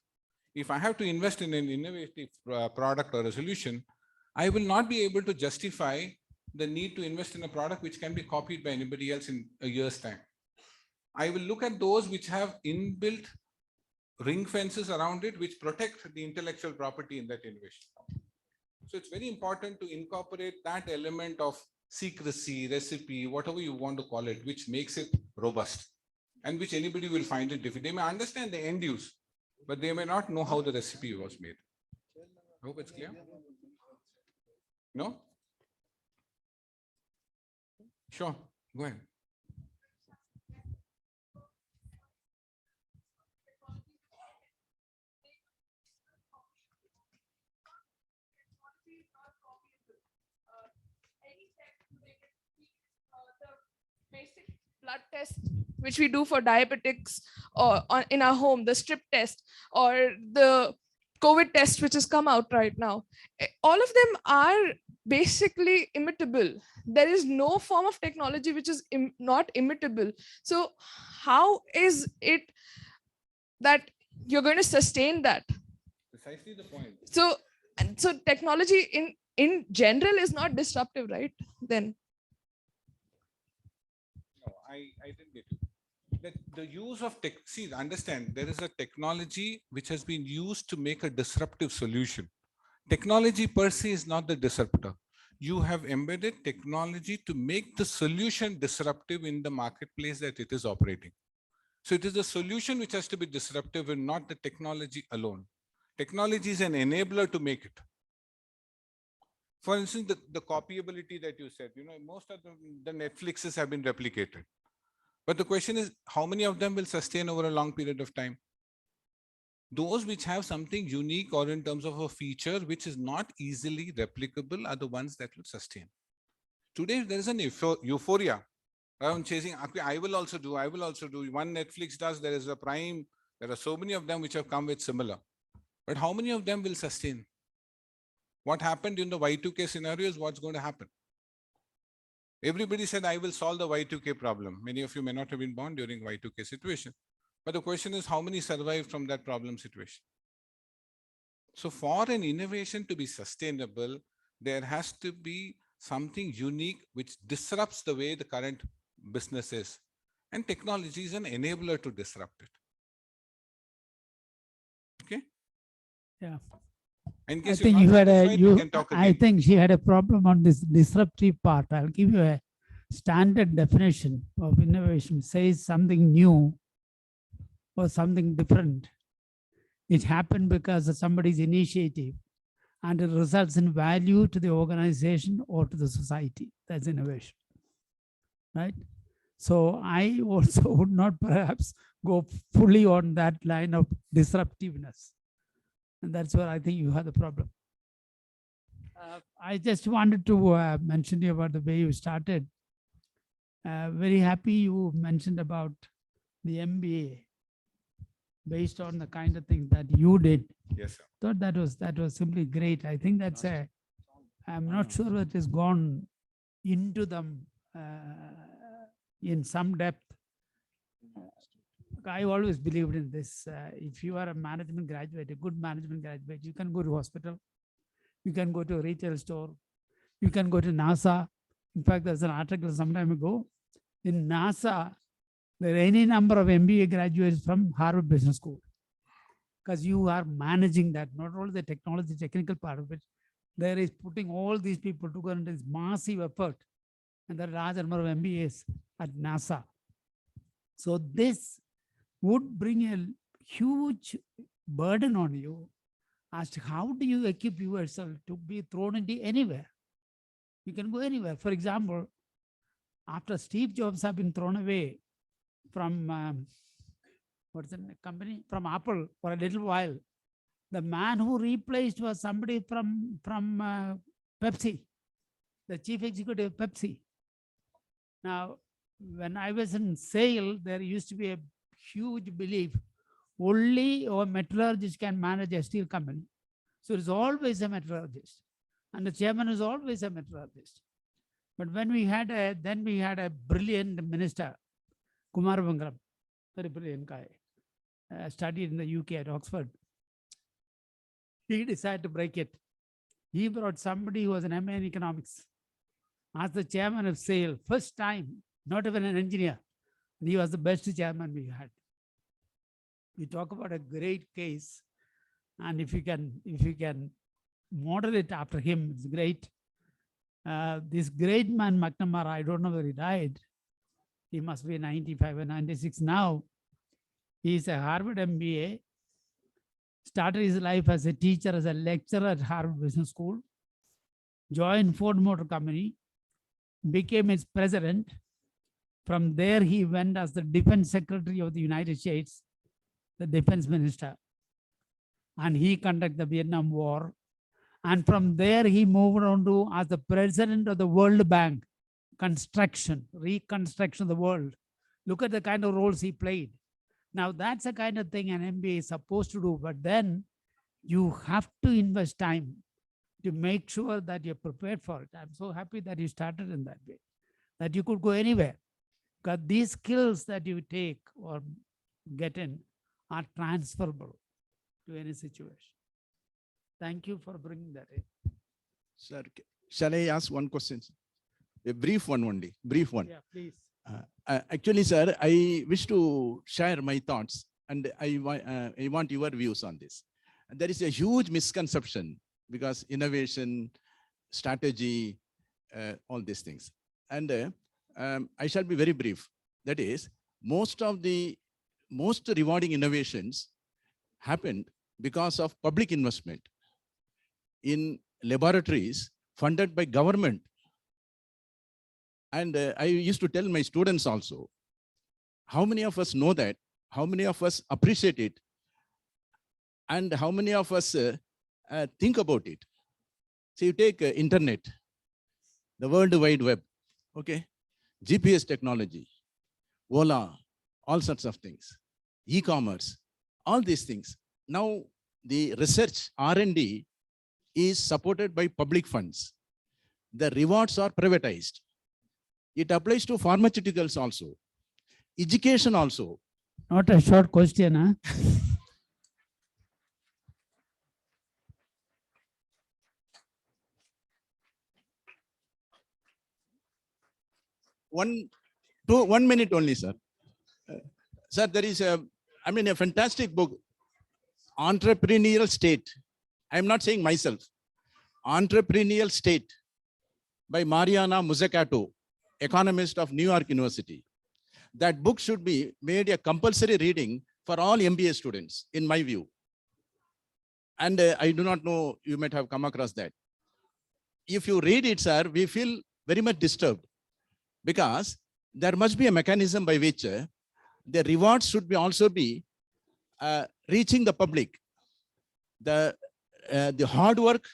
If I have to invest in an innovative product or a solution, I will not be able to justify the need to invest in a product which can be copied by anybody else in a year's time. I will look at those which have inbuilt ring fences around it, which protect the intellectual property in that innovation. So it's very important to incorporate that element of secrecy, recipe, whatever you want to call it, which makes it robust and which anybody will find it difficult. They may understand the end use, but they may not know how the recipe was made. I hope it's clear. No? Sure, go ahead. the basic blood test which we do for diabetics or in our home, the strip test or the COVID test which has come out right now, all of them are basically imitable. There is no form of technology which is not imitable. So how is it that you're going to sustain that? Precisely the point. So technology in general is not disruptive, right? Then No, I didn't get you. The use of tech, see, understand, there is a technology which has been used to make a disruptive solution. Technology per se is not the disruptor. You have embedded technology to make the solution disruptive in the marketplace that it is operating. So it is the solution which has to be disruptive and not the technology alone. Technology is an enabler to make it. For instance, the copyability that you said, most of the Netflixes have been replicated. But the question is, how many of them will sustain over a long period of time? Those which have something unique or in terms of a feature which is not easily replicable are the ones that will sustain. Today, there is an euphoria around chasing, I will also do. One Netflix does, there is a Prime. There are so many of them which have come with similar. But how many of them will sustain? What happened in the Y2K scenario is what's going to happen. Everybody said, I will solve the Y2K problem. Many of you may not have been born during Y2K situation. But the question is, how many survived from that problem situation? So for an innovation to be sustainable, there has to be something unique which disrupts the way the current business is. And technology is an enabler to disrupt it. Okay? Yeah. In I case think you had I think she had a problem on this disruptive part. I'll give you a standard definition of innovation. Says something new or something different. It happened because of somebody's initiative and it results in value to the organization or to the society. That's innovation, right? So I also would not perhaps go fully on that line of disruptiveness. And that's where I think you have the problem. I just wanted to mention to you about the way you started. Very happy you mentioned about the MBA based on the kind of thing that you did. Yes, sir. Thought that was simply great. I think that's I'm not sure that it has gone into them in some depth. I always believed in this. If you are a management graduate, a good management graduate, you can go to hospital, you can go to a retail store, you can go to NASA. In fact, there's an article some time ago. In NASA, there are any number of MBA graduates from Harvard Business School because you are managing that, not only the technology, technical part of it. There is putting all these people together in this massive effort, and there are a large number of MBAs at NASA. So this would bring a huge burden on you as to how do you equip yourself to be thrown into anywhere. You can go anywhere. For example, after Steve Jobs have been thrown away from what's the company? From Apple for a little while, the man who replaced was somebody from Pepsi, the chief executive of Pepsi. Now, when I was in SAIL, there used to be a huge belief only a metallurgist can manage a steel company. So it's always a metallurgist, and the chairman is always a metallurgist. But when we had a brilliant minister, Kumar Vangaram, very brilliant guy, studied in the UK at Oxford. He decided to break it. He brought somebody who was an MA in economics as the chairman of SAIL, first time, not even an engineer. He was the best chairman we had. We talk about a great case, and if you can model it after him, it's great. This great man, McNamara, I don't know where he died. He must be 95 or 96 now. He's a Harvard MBA, started his life as a teacher, as a lecturer at Harvard Business School, joined Ford Motor Company, became its president. From there, he went as the defense secretary of the United States, the defense minister. And he conducted the Vietnam War. And from there, he moved on to as the president of the World Bank, construction, reconstruction of the world. Look at the kind of roles he played. Now, that's the kind of thing an MBA is supposed to do. But then you have to invest time to make sure that you're prepared for it. I'm so happy that you started in that way, that you could go anywhere. Because these skills that you take or get in are transferable to any situation. Thank you for bringing that in. Sir, shall I ask one question? A brief one only, brief one. Yeah, please. Actually, sir, I wish to share my thoughts and I want your views on this. There is a huge misconception because innovation, strategy, all these things. And I shall be very brief. That is, most of the most rewarding innovations happened because of public investment in laboratories funded by government. And I used to tell my students also, how many of us know that, how many of us appreciate it, and how many of us think about it. So you take internet, the World Wide Web, okay, GPS technology, Ola, all sorts of things, e-commerce, all these things. Now the research R&D is supported by public funds. The rewards are privatized. It applies to pharmaceuticals also, education also. Not a short question, huh? One minute only, sir. Sir, there is a fantastic book, Entrepreneurial State. I'm not saying myself. Entrepreneurial State by Mariana Mazzucato, economist of New York University. That book should be made a compulsory reading for all MBA students, in my view. And I do not know, you might have come across that. If you read it, sir, we feel very much disturbed because there must be a mechanism by which the rewards should be also be reaching the public. The hard work,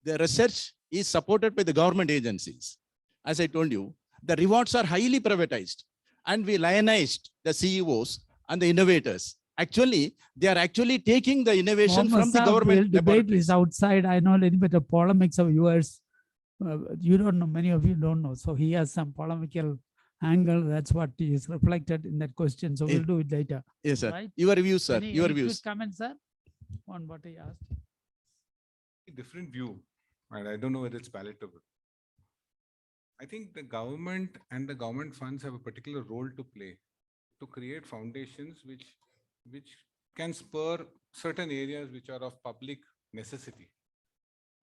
the research is supported by the government agencies. As I told you, the rewards are highly privatized and we lionized the CEOs and the innovators. Actually, they are actually taking the innovation from the government. Debate is outside. I know a little bit of polemics of yours. You don't know, many of you don't know. So he has some polemical angle. That's what is reflected in that question. So we'll do it later. Yes, sir. Right? Your views, sir. Any Your quick views. comment, sir, on what he asked? Different view, and I don't know whether it's palatable. I think the government and the government funds have a particular role to play to create foundations which can spur certain areas which are of public necessity.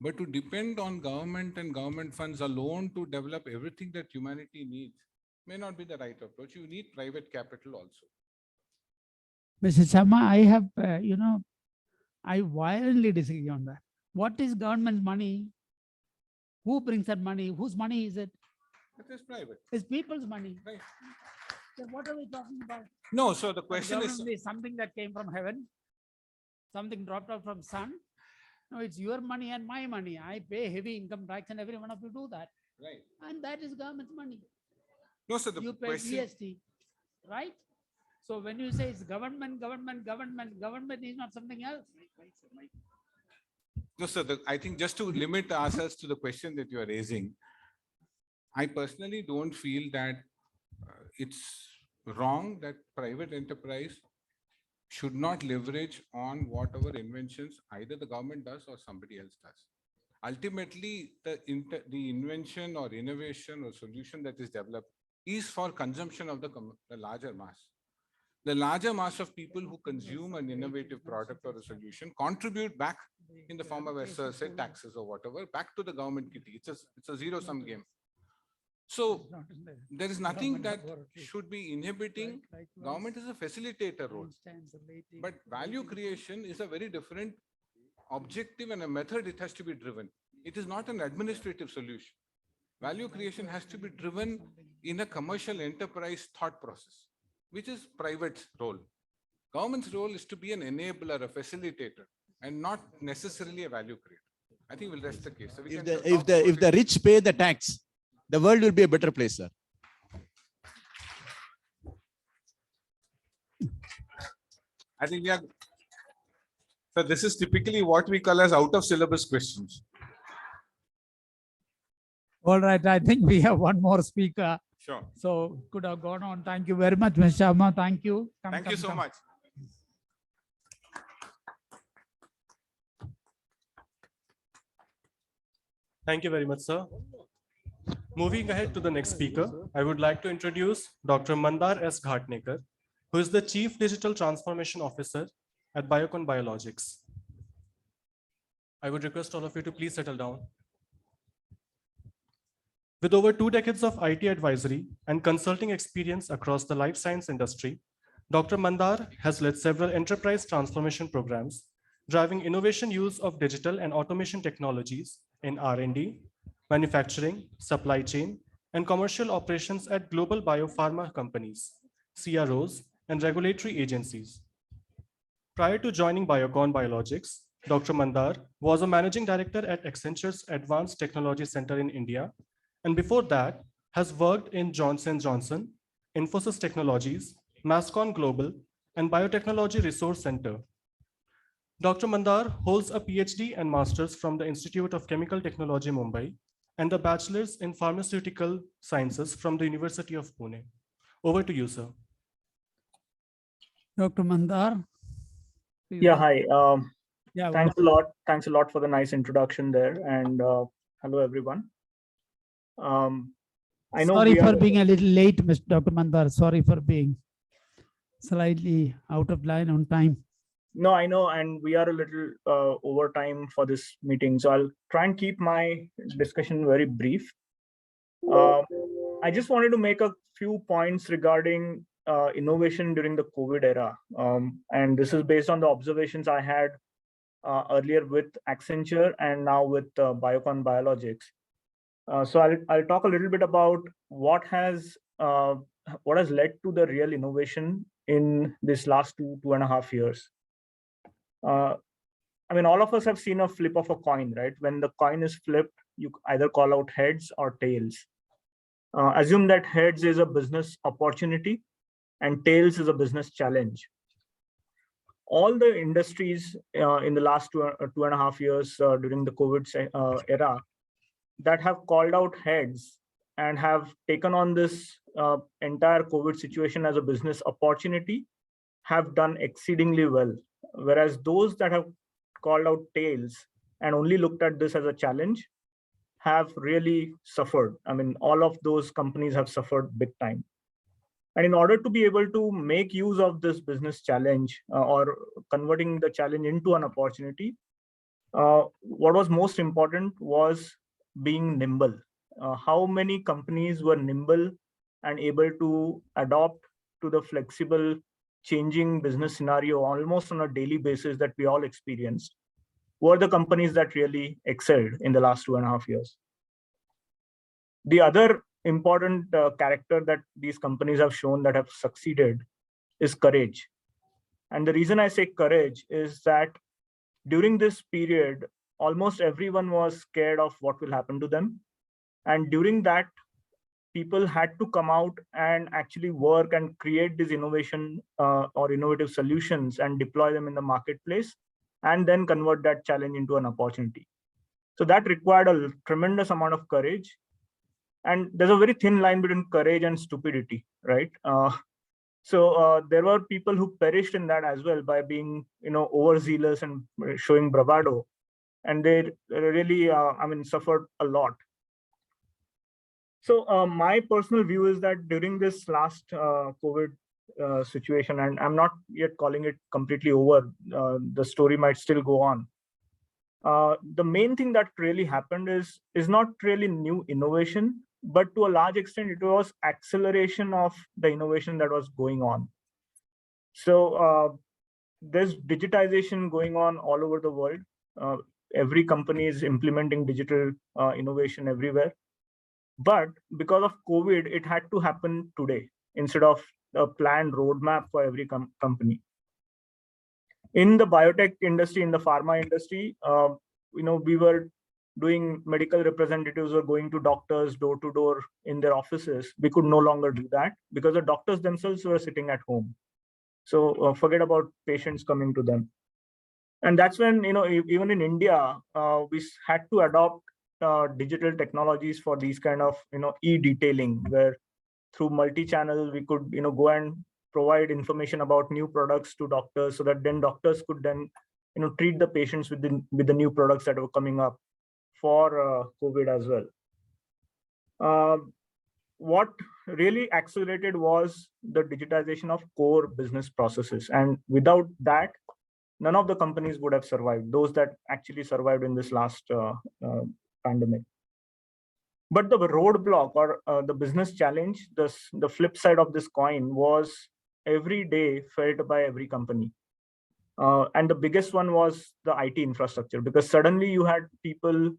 But to depend on government and government funds alone to develop everything that humanity needs may not be the right approach. You need private capital also. Mr. Sharma, I have, I violently disagree on that. What is government money? Who brings that money? Whose money is it? It is private. It's people's money. Right. Then what are we talking about? No, so the question is something that came from heaven, something dropped out from sun. No, it's your money and my money. I pay heavy income tax and every one of you do that. Right. And that is government's money. No, so the you pay question, GST, right? So when you say it's government is not something else. no, so I think just to limit ourselves to the question that you are raising, I personally don't feel that it's wrong that private enterprise should not leverage on whatever inventions either the government does or somebody else does. Ultimately, the invention or innovation or solution that is developed is for consumption of the larger mass. The larger mass of people who consume an innovative product or a solution contribute back in the form of, as sir said, taxes or whatever, back to the government kitty. It's a zero-sum game. So there is nothing that should be inhibiting. Government is a facilitator role, but value creation is a very different objective and a method it has to be driven. It is not an administrative solution. Value creation has to be driven in a commercial enterprise thought process, which is private role. Government's role is to be an enabler, a facilitator, and not necessarily a value creator. I think we'll rest the case. So we If can the if the rich pay the tax, the world will be a better place, sir. I think we are. So this is typically what we call as out of syllabus questions. All right, I think we have one more speaker. Sure. So could have gone on. Thank you very much, Mr. Sharma. Thank you. Thank you so much. Thank you very much, sir. Moving ahead to the next speaker, I would like to introduce Dr. Mandar S. Ghatnekar, who is the Chief Digital Transformation Officer at Biocon Biologics. I would request all of you to please settle down. With over 2 decades of IT advisory and consulting experience across the life science industry, Dr. Mandar has led several enterprise transformation programs, driving innovation use of digital and automation technologies in R&D, manufacturing, supply chain, and commercial operations at global biopharma companies, CROs, and regulatory agencies. Prior to joining Biocon Biologics, Dr. Mandar was a managing director at Accenture's Advanced Technology Center in India, and before that has worked in Johnson & Johnson, Infosys Technologies, Mascon Global, and Biotechnology Resource Center. Dr. Mandar holds a PhD and master's from the Institute of Chemical Technology, Mumbai, and a bachelor's in pharmaceutical sciences from the University of Pune. Over to you, sir. Dr. Mandar. Please. Yeah, hi. Yeah, thanks a lot. Thanks a lot for the nice introduction there. And hello, everyone. I know. Sorry for being a little late, Mr. Dr. Mandar. Sorry for being slightly out of line on time. No, I know, and we are a little over time for this meeting, so I'll try and keep my discussion very brief. I just wanted to make a few points regarding innovation during the COVID era, and this is based on the observations I had earlier with Accenture and now with Biocon Biologics. So I'll talk a little bit about what has led to the real innovation in this last 2.5 years. I mean, all of us have seen a flip of a coin, right? When the coin is flipped, you either call out heads or tails. Assume that heads is a business opportunity and tails is a business challenge. All the industries in the last 2.5 years during the COVID era that have called out heads and have taken on this entire COVID situation as a business opportunity have done exceedingly well. Whereas those that have called out tails and only looked at this as a challenge have really suffered. I mean, all of those companies have suffered big time. And in order to be able to make use of this business challenge or converting the challenge into an opportunity, what was most important was being nimble. How many companies were nimble and able to adopt to the flexible changing business scenario almost on a daily basis that we all experienced were the companies that really excelled in the last 2.5 years. The other important character that these companies have shown that have succeeded is courage. And the reason I say courage is that during this period, almost everyone was scared of what will happen to them. And during that, people had to come out and actually work and create this innovation or innovative solutions and deploy them in the marketplace and then convert that challenge into an opportunity. So that required a tremendous amount of courage. And there's a very thin line between courage and stupidity, right? So there were people who perished in that as well by being, overzealous and showing bravado. And they really, suffered a lot. So my personal view is that during this last COVID situation, and I'm not yet calling it completely over, the story might still go on. The main thing that really happened is not really new innovation, but to a large extent, it was acceleration of the innovation that was going on. So there's digitization going on all over the world. Every company is implementing digital innovation everywhere. But because of COVID, it had to happen today instead of a planned roadmap for every company. In the biotech industry, in the pharma industry, we were doing medical representatives were going to doctors door to door in their offices. We could no longer do that because the doctors themselves were sitting at home. So forget about patients coming to them. And that's when, even in India, we had to adopt digital technologies for these kind of, e-detailing, where through multi-channel, we could, go and provide information about new products to doctors so that then doctors could then, treat the patients with the new products that were coming up for COVID as well. What really accelerated was the digitization of core business processes. And without that, none of the companies would have survived, those that actually survived in this last pandemic. But the roadblock or the business challenge, the flip side of this coin was every day felt by every company. And the biggest one was the IT infrastructure, because suddenly you had people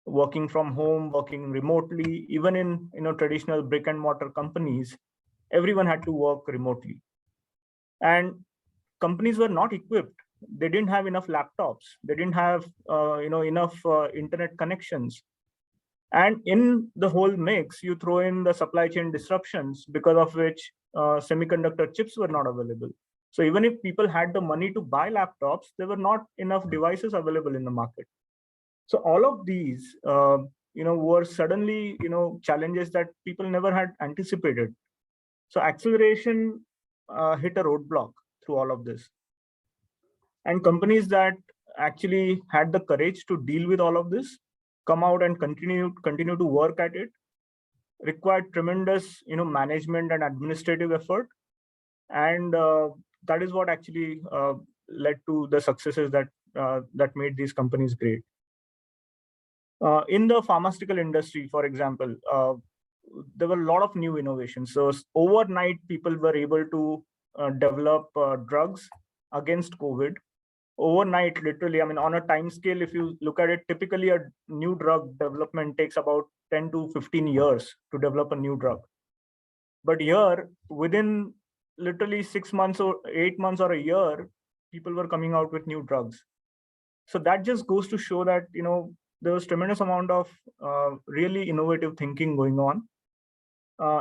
working from home, working remotely. Even in traditional brick and mortar companies, everyone had to work remotely. And companies were not equipped. They didn't have enough laptops. They didn't have enough internet connections. And in the whole mix, you throw in the supply chain disruptions, because of which semiconductor chips were not available. So even if people had the money to buy laptops, there were not enough devices available in the market. So all of these, were suddenly, challenges that people never had anticipated. So acceleration hit a roadblock through all of this. And companies that actually had the courage to deal with all of this, come out and continue to work at it, required tremendous, management and administrative effort. And that is what actually led to the successes that made these companies great. In the pharmaceutical industry, for example, there were a lot of new innovations. So overnight, people were able to develop drugs against COVID. Overnight, literally, I mean, on a time scale, if you look at it, typically a new drug development takes about 10 to 15 years to develop a new drug. But here, within literally 6 months or 8 months or a year, people were coming out with new drugs. So that just goes to show that, there was tremendous amount of really innovative thinking going on.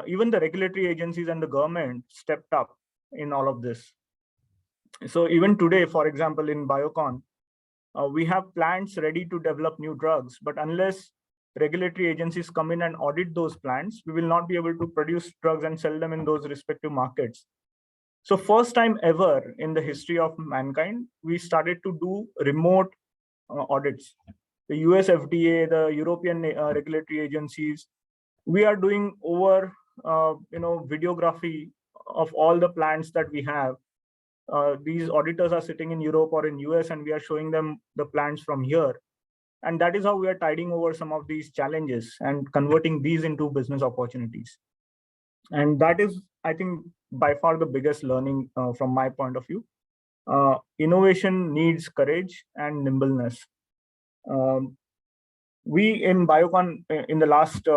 Even the regulatory agencies and the government stepped up in all of this. So even today, for example, in Biocon, we have plants ready to develop new drugs, but unless regulatory agencies come in and audit those plants, we will not be able to produce drugs and sell them in those respective markets. So first time ever in the history of mankind, we started to do remote audits. The US FDA, the European regulatory agencies, we are doing over videography of all the plants that we have. These auditors are sitting in Europe or in US, and we are showing them the plants from here. And that is how we are tiding over some of these challenges and converting these into business opportunities. And that is, I think, by far the biggest learning from my point of view. Innovation needs courage and nimbleness. We in Biocon, in the last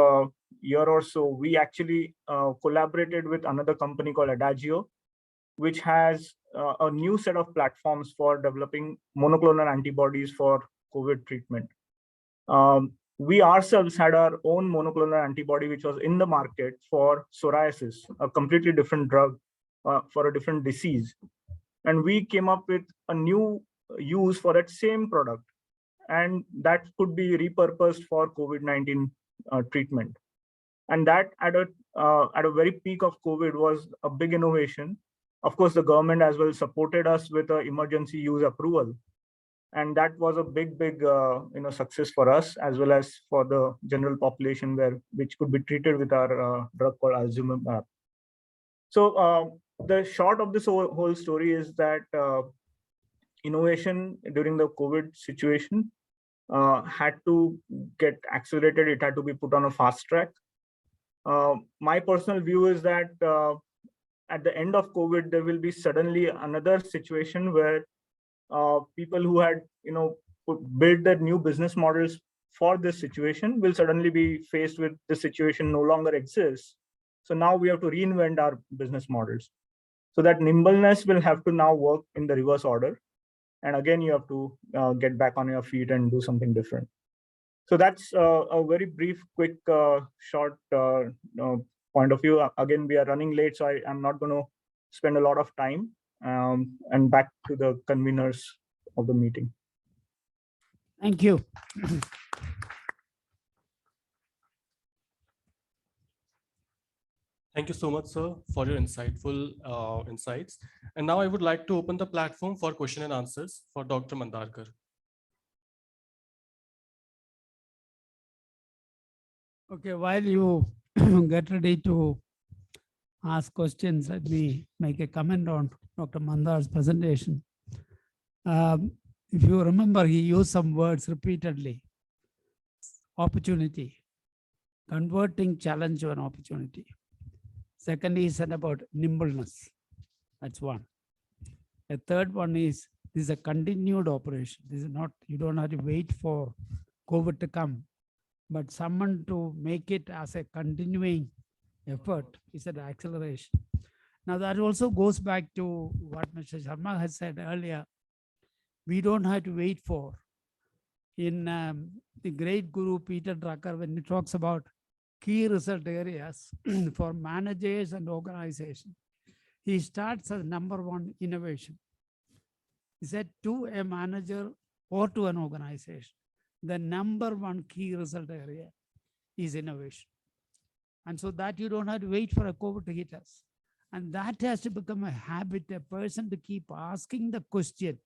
year or so, we actually collaborated with another company called Adagio, which has a new set of platforms for developing monoclonal antibodies for COVID treatment. We ourselves had our own monoclonal antibody, which was in the market for psoriasis, a completely different drug for a different disease. And we came up with a new use for that same product, and that could be repurposed for COVID-19 treatment. And that at a very peak of COVID was a big innovation. Of course, the government as well supported us with an emergency use approval. And that was a big success for us, as well as for the general population, which could be treated with our drug called alzumab. So the short of this whole story is that innovation during the COVID situation had to get accelerated. It had to be put on a fast track. My personal view is that at the end of COVID, there will be suddenly another situation where people who had built their new business models for this situation will suddenly be faced with the situation no longer exists. So now we have to reinvent our business models. So that nimbleness will have to now work in the reverse order. And again, you have to get back on your feet and do something different. So that's a very brief, quick, short point of view. Again, we are running late, so I'm not going to spend a lot of time. And back to the conveners of the meeting. Thank you. Thank you so much, sir, for your insightful insights. And now I would like to open the platform for question and answers for Dr. Mandarkar. Okay, while you get ready to ask questions, let me make a comment on Dr. Mandar's presentation. If you remember, he used some words repeatedly. Opportunity, converting challenge to an opportunity. Second, he said about nimbleness. That's one. A third one is this is a continued operation. This is not, you don't have to wait for COVID to come, but someone to make it as a continuing effort is an acceleration. Now that also goes back to what Mr. Sharma has said earlier. We don't have to wait for. In the great guru Peter Drucker, when he talks about key result areas for managers and organizations, he starts as number one, innovation. He said to a manager or to an organization, the number one key result area is innovation. And so that you don't have to wait for a COVID to hit us. And that has to become a habit, a person to keep asking the question,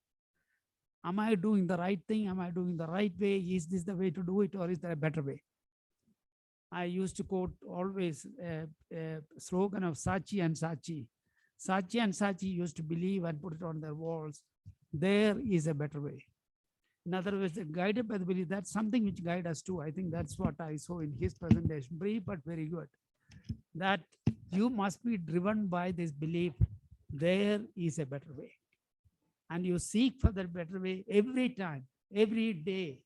am I doing the right thing? Am I doing the right way? Is this the way to do it, or is there a better way? I used to quote always a slogan of Saatchi and Saatchi. Saatchi and Saatchi used to believe and put it on their walls, there is a better way. In other words, guided by the belief, that's something which guides us too. I think that's what I saw in his presentation. Brief, but very good. That you must be driven by this belief, there is a better way. And you seek for that better way every time, every day,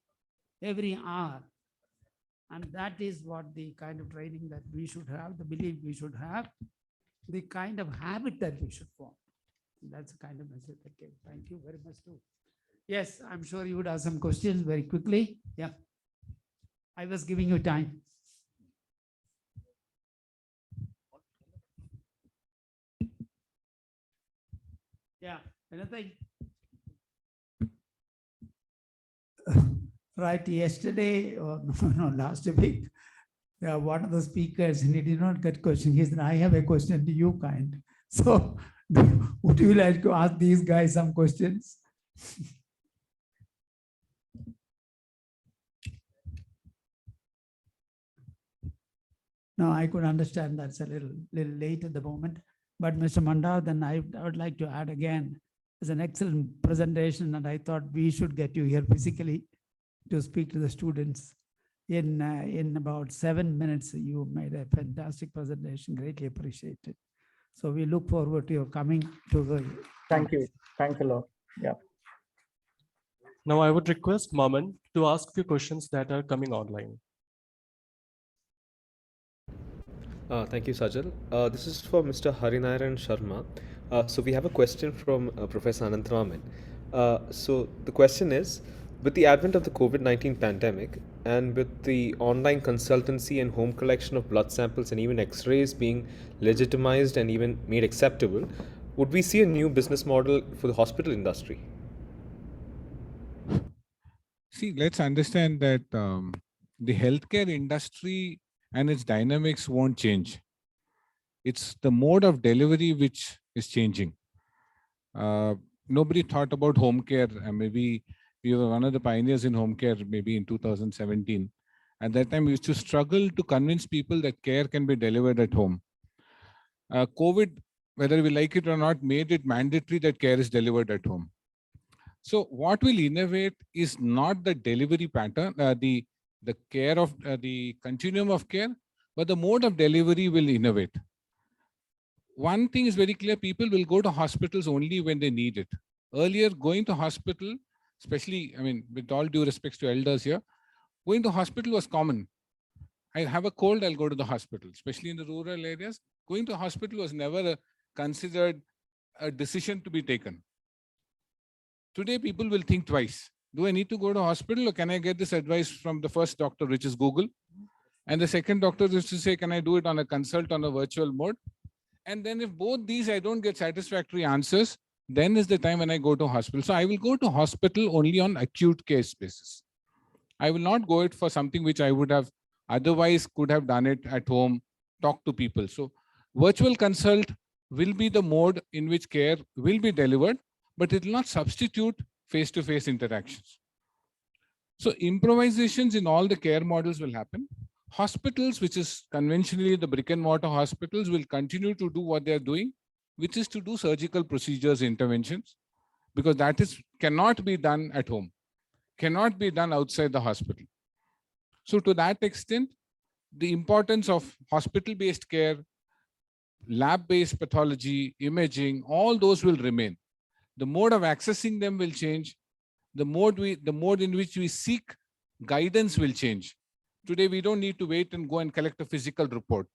every hour. And that is what the kind of training that we should have, the belief we should have, the kind of habit that we should form. That's the kind of message that came. Thank you very much too. Yes, I'm sure you would have some questions very quickly. Yeah. I was giving you time. Yeah, anything? Right, yesterday, or no, last week, one of the speakers, and he did not get question. He said, I have a question to you, kind. So, would you like to ask these guys some questions? No, I could understand that's a little late at the moment. But Mr. Mandar, then I would like to add again, it's an excellent presentation, and I thought we should get you here physically to speak to the students. In about 7 minutes, you made a fantastic presentation, greatly appreciated. So we look forward to your coming to the. Thank you. Thanks a lot. Yeah. Now I would request Maman to ask few questions that are coming online. Thank you, Sajal. This is for Mr. Narayan Sharma. So we have a question from Professor Anantharaman. So the question is, with the advent of the COVID-19 pandemic and with the online consultancy and home collection of blood samples and even x-rays being legitimized and even made acceptable, would we see a new business model for the hospital industry? See, let's understand that the healthcare industry and its dynamics won't change. It's the mode of delivery which is changing. Nobody thought about home care. Maybe we were one of the pioneers in home care, maybe in 2017. At that time, we used to struggle to convince people that care can be delivered at home. COVID, whether we like it or not, made it mandatory that care is delivered at home. So what will innovate is not the delivery pattern, the care of the continuum of care, but the mode of delivery will innovate. One thing is very clear, people will go to hospitals only when they need it. Earlier, going to hospital, especially, I mean, with all due respects to elders here, going to hospital was common. I have a cold, I'll go to the hospital, especially in the rural areas. Going to hospital was never considered a decision to be taken. Today, people will think twice. Do I need to go to hospital or can I get this advice from the first doctor, which is Google? And the second doctor is to say, can I do it on a consult on a virtual mode? And then if both these I don't get satisfactory answers, then is the time when I go to hospital. So I will go to hospital only on acute case basis. I will not go it for something which I would have otherwise could have done it at home, talk to people. So virtual consult will be the mode in which care will be delivered, but it will not substitute face-to-face interactions. So improvisations in all the care models will happen. Hospitals, which is conventionally the brick and mortar hospitals, will continue to do what they are doing, which is to do surgical procedures, interventions, because that is cannot be done at home, cannot be done outside the hospital. So to that extent, the importance of hospital-based care, lab-based pathology, imaging, all those will remain. The mode of accessing them will change. The mode in which we seek guidance will change. Today, we don't need to wait and go and collect a physical report.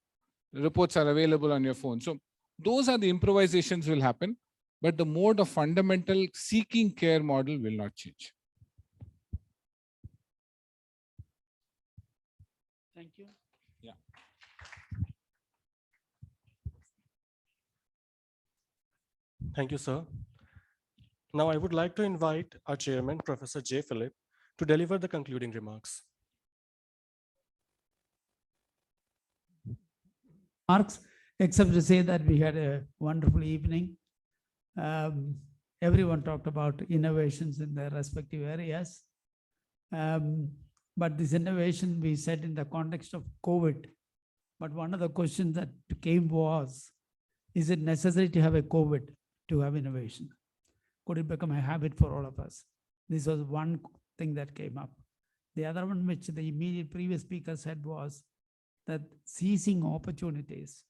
The reports are available on your phone. So those are the improvisations will happen, but the mode of fundamental seeking care model will not change. Thank you. Yeah. Thank you, sir. Now I would like to invite our chairman, Professor J. Philip, to deliver the concluding remarks. Marks, except to say that we had a wonderful evening. Everyone talked about innovations in their respective areas. But this innovation we said in the context of COVID. But one of the questions that came was, is it necessary to have a COVID to have innovation? Could it become a habit for all of us? This was one thing that came up. The other one, which the immediate previous speaker said, was that seizing opportunities.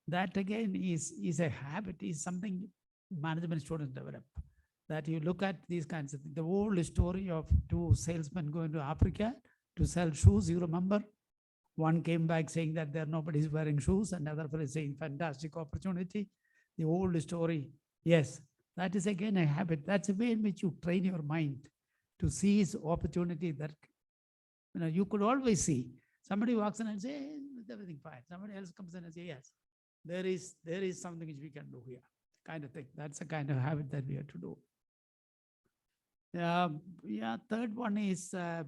That again is a habit, is something management students develop. That you look at these kinds of things. The old story of two salesmen going to Africa to sell shoes, you remember? One came back saying that there nobody's wearing shoes, and the other fellow is saying fantastic opportunity. The old story, yes, that is again a habit. That's a way in which you train your mind to seize opportunity that you could always see. Somebody walks in and say, hey, is everything fine? Somebody else comes in and say, yes, there is something which we can do here, kind of thing. That's the kind of habit that we have to do. Third one is the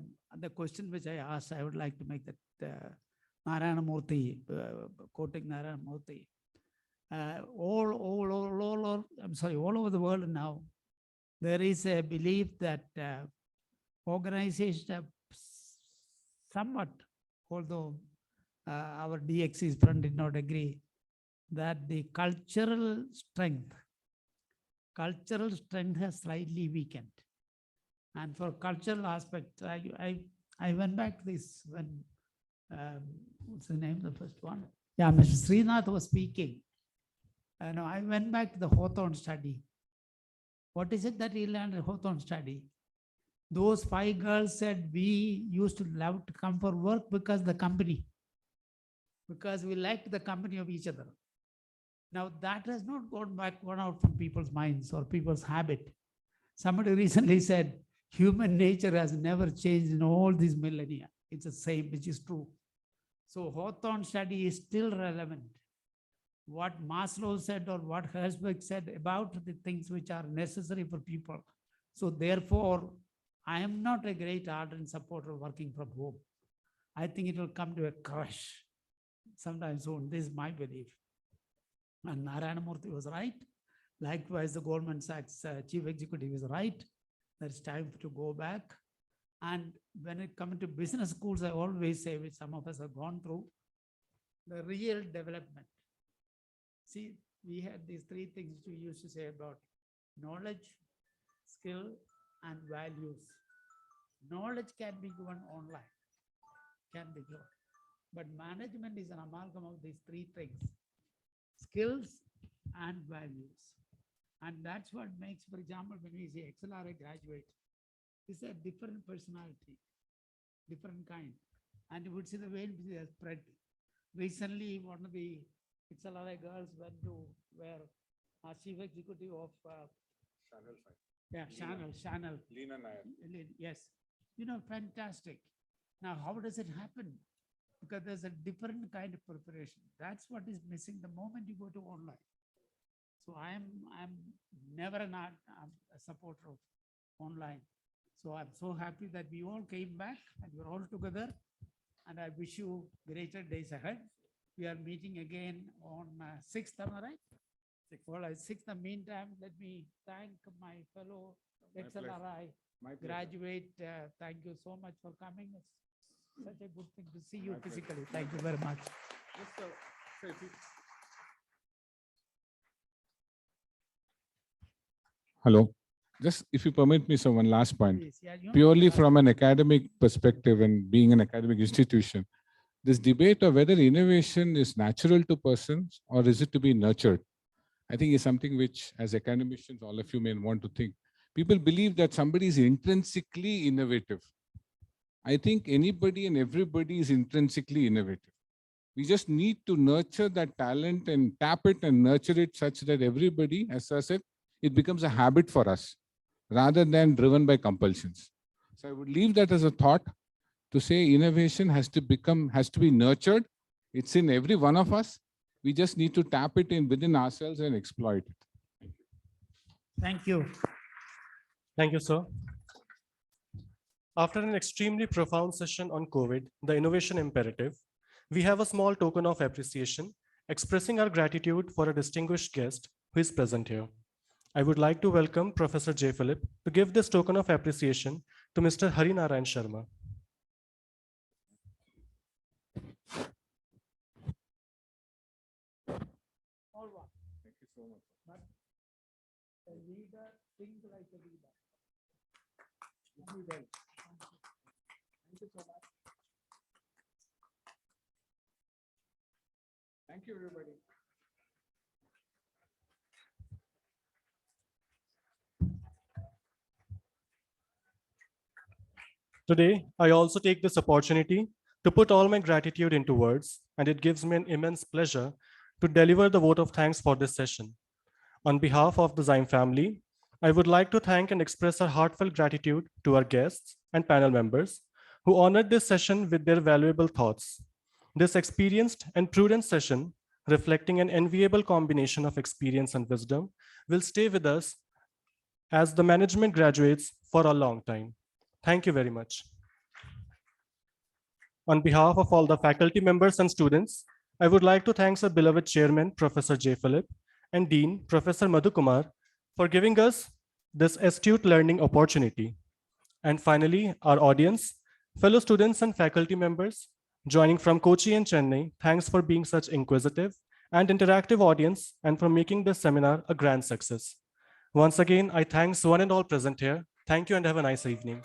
question which I asked. I would like to make that Narayan Murthy, quoting Narayan Murthy. All over the world now, there is a belief that organizations have somewhat, although our DXC's friend did not agree, that the cultural strength has slightly weakened. And for cultural aspect, I went back to this when, what's the name of the first one? Yeah, Mr. Srinath was speaking. I went back to the Hawthorne study. What is it that he learned at Hawthorne study? Those 5 girls said, we used to love to come for work because we liked the company of each other. Now that has not gone out from people's minds or people's habit. Somebody recently said, human nature has never changed in all these millennia. It's the same, which is true. So Hawthorne study is still relevant. What Maslow said or what Herzberg said about the things which are necessary for people. So therefore, I am not a great ardent supporter of working from home. I think it will come to a crush sometime soon. This is my belief. And Narayana Murthy was right. Likewise, the Goldman Sachs chief executive is right. There's time to go back. And when it comes to business schools, I always say, which some of us have gone through, the real development. See, we had these 3 things we used to say about knowledge, skill, and values. Knowledge can be given online, can be given. But management is an amalgam of these 3 things, skills and values. And that's what makes, for example, when we say XLRA graduate, it's a different personality, different kind. And you would see the way in which they are spread. Recently, one of the XLRA girls went to where our chief executive of Yeah, channel. Leena Nair. Yes, fantastic. Now, how does it happen? Because there's a different kind of preparation. That's what is missing the moment you go to online. So I'm never a supporter of online. So I'm so happy that we all came back and we're all together. And I wish you greater days ahead. We are meeting again on 6th, am I right? 6th. Well, 6th. In the meantime, let me thank my fellow XLRI graduate. Thank you so much for coming. It's such a good thing to see you physically. Thank you very much. Hello. Just if you permit me, sir, one last point. Please, yeah, Purely from an academic perspective and being an academic institution, this debate of whether innovation is natural to persons or is it to be nurtured, I think is something which, as academicians, all of you may want to think. People believe that somebody is intrinsically innovative. I think anybody and everybody is intrinsically innovative. We just need to nurture that talent and tap it and nurture it such that everybody, as I said, it becomes a habit for us rather than driven by compulsions. So I would leave that as a thought to say innovation has to be nurtured. It's in every one of us. We just need to tap it in within ourselves and exploit it. Thank you. Thank you, sir. After an extremely profound session on COVID, the innovation imperative, we have a small token of appreciation, expressing our gratitude for a distinguished guest who is present here. I would like to welcome Professor J. Philip to give this token of appreciation to Mr. Narayan Sharma. Thank you so much. But a leader, think like a leader. Thank you so much. Thank you, everybody. Today, I also take this opportunity to put all my gratitude into words, and it gives me an immense pleasure to deliver the vote of thanks for this session. On behalf of the Zyme family, I would like to thank and express our heartfelt gratitude to our guests and panel members who honored this session with their valuable thoughts. This experienced and prudent session, reflecting an enviable combination of experience and wisdom, will stay with us as the management graduates for a long time. Thank you very much. On behalf of all the faculty members and students, I would like to thank our beloved chairman, Professor J. Philip, and Dean, Professor Madhu Kumar, for giving us this astute learning opportunity. And finally, our audience, fellow students and faculty members, joining from Kochi and Chennai, thanks for being such inquisitive and interactive audience and for making this seminar a grand success. Once again, I thanks one and all present here. Thank you and have a nice evening.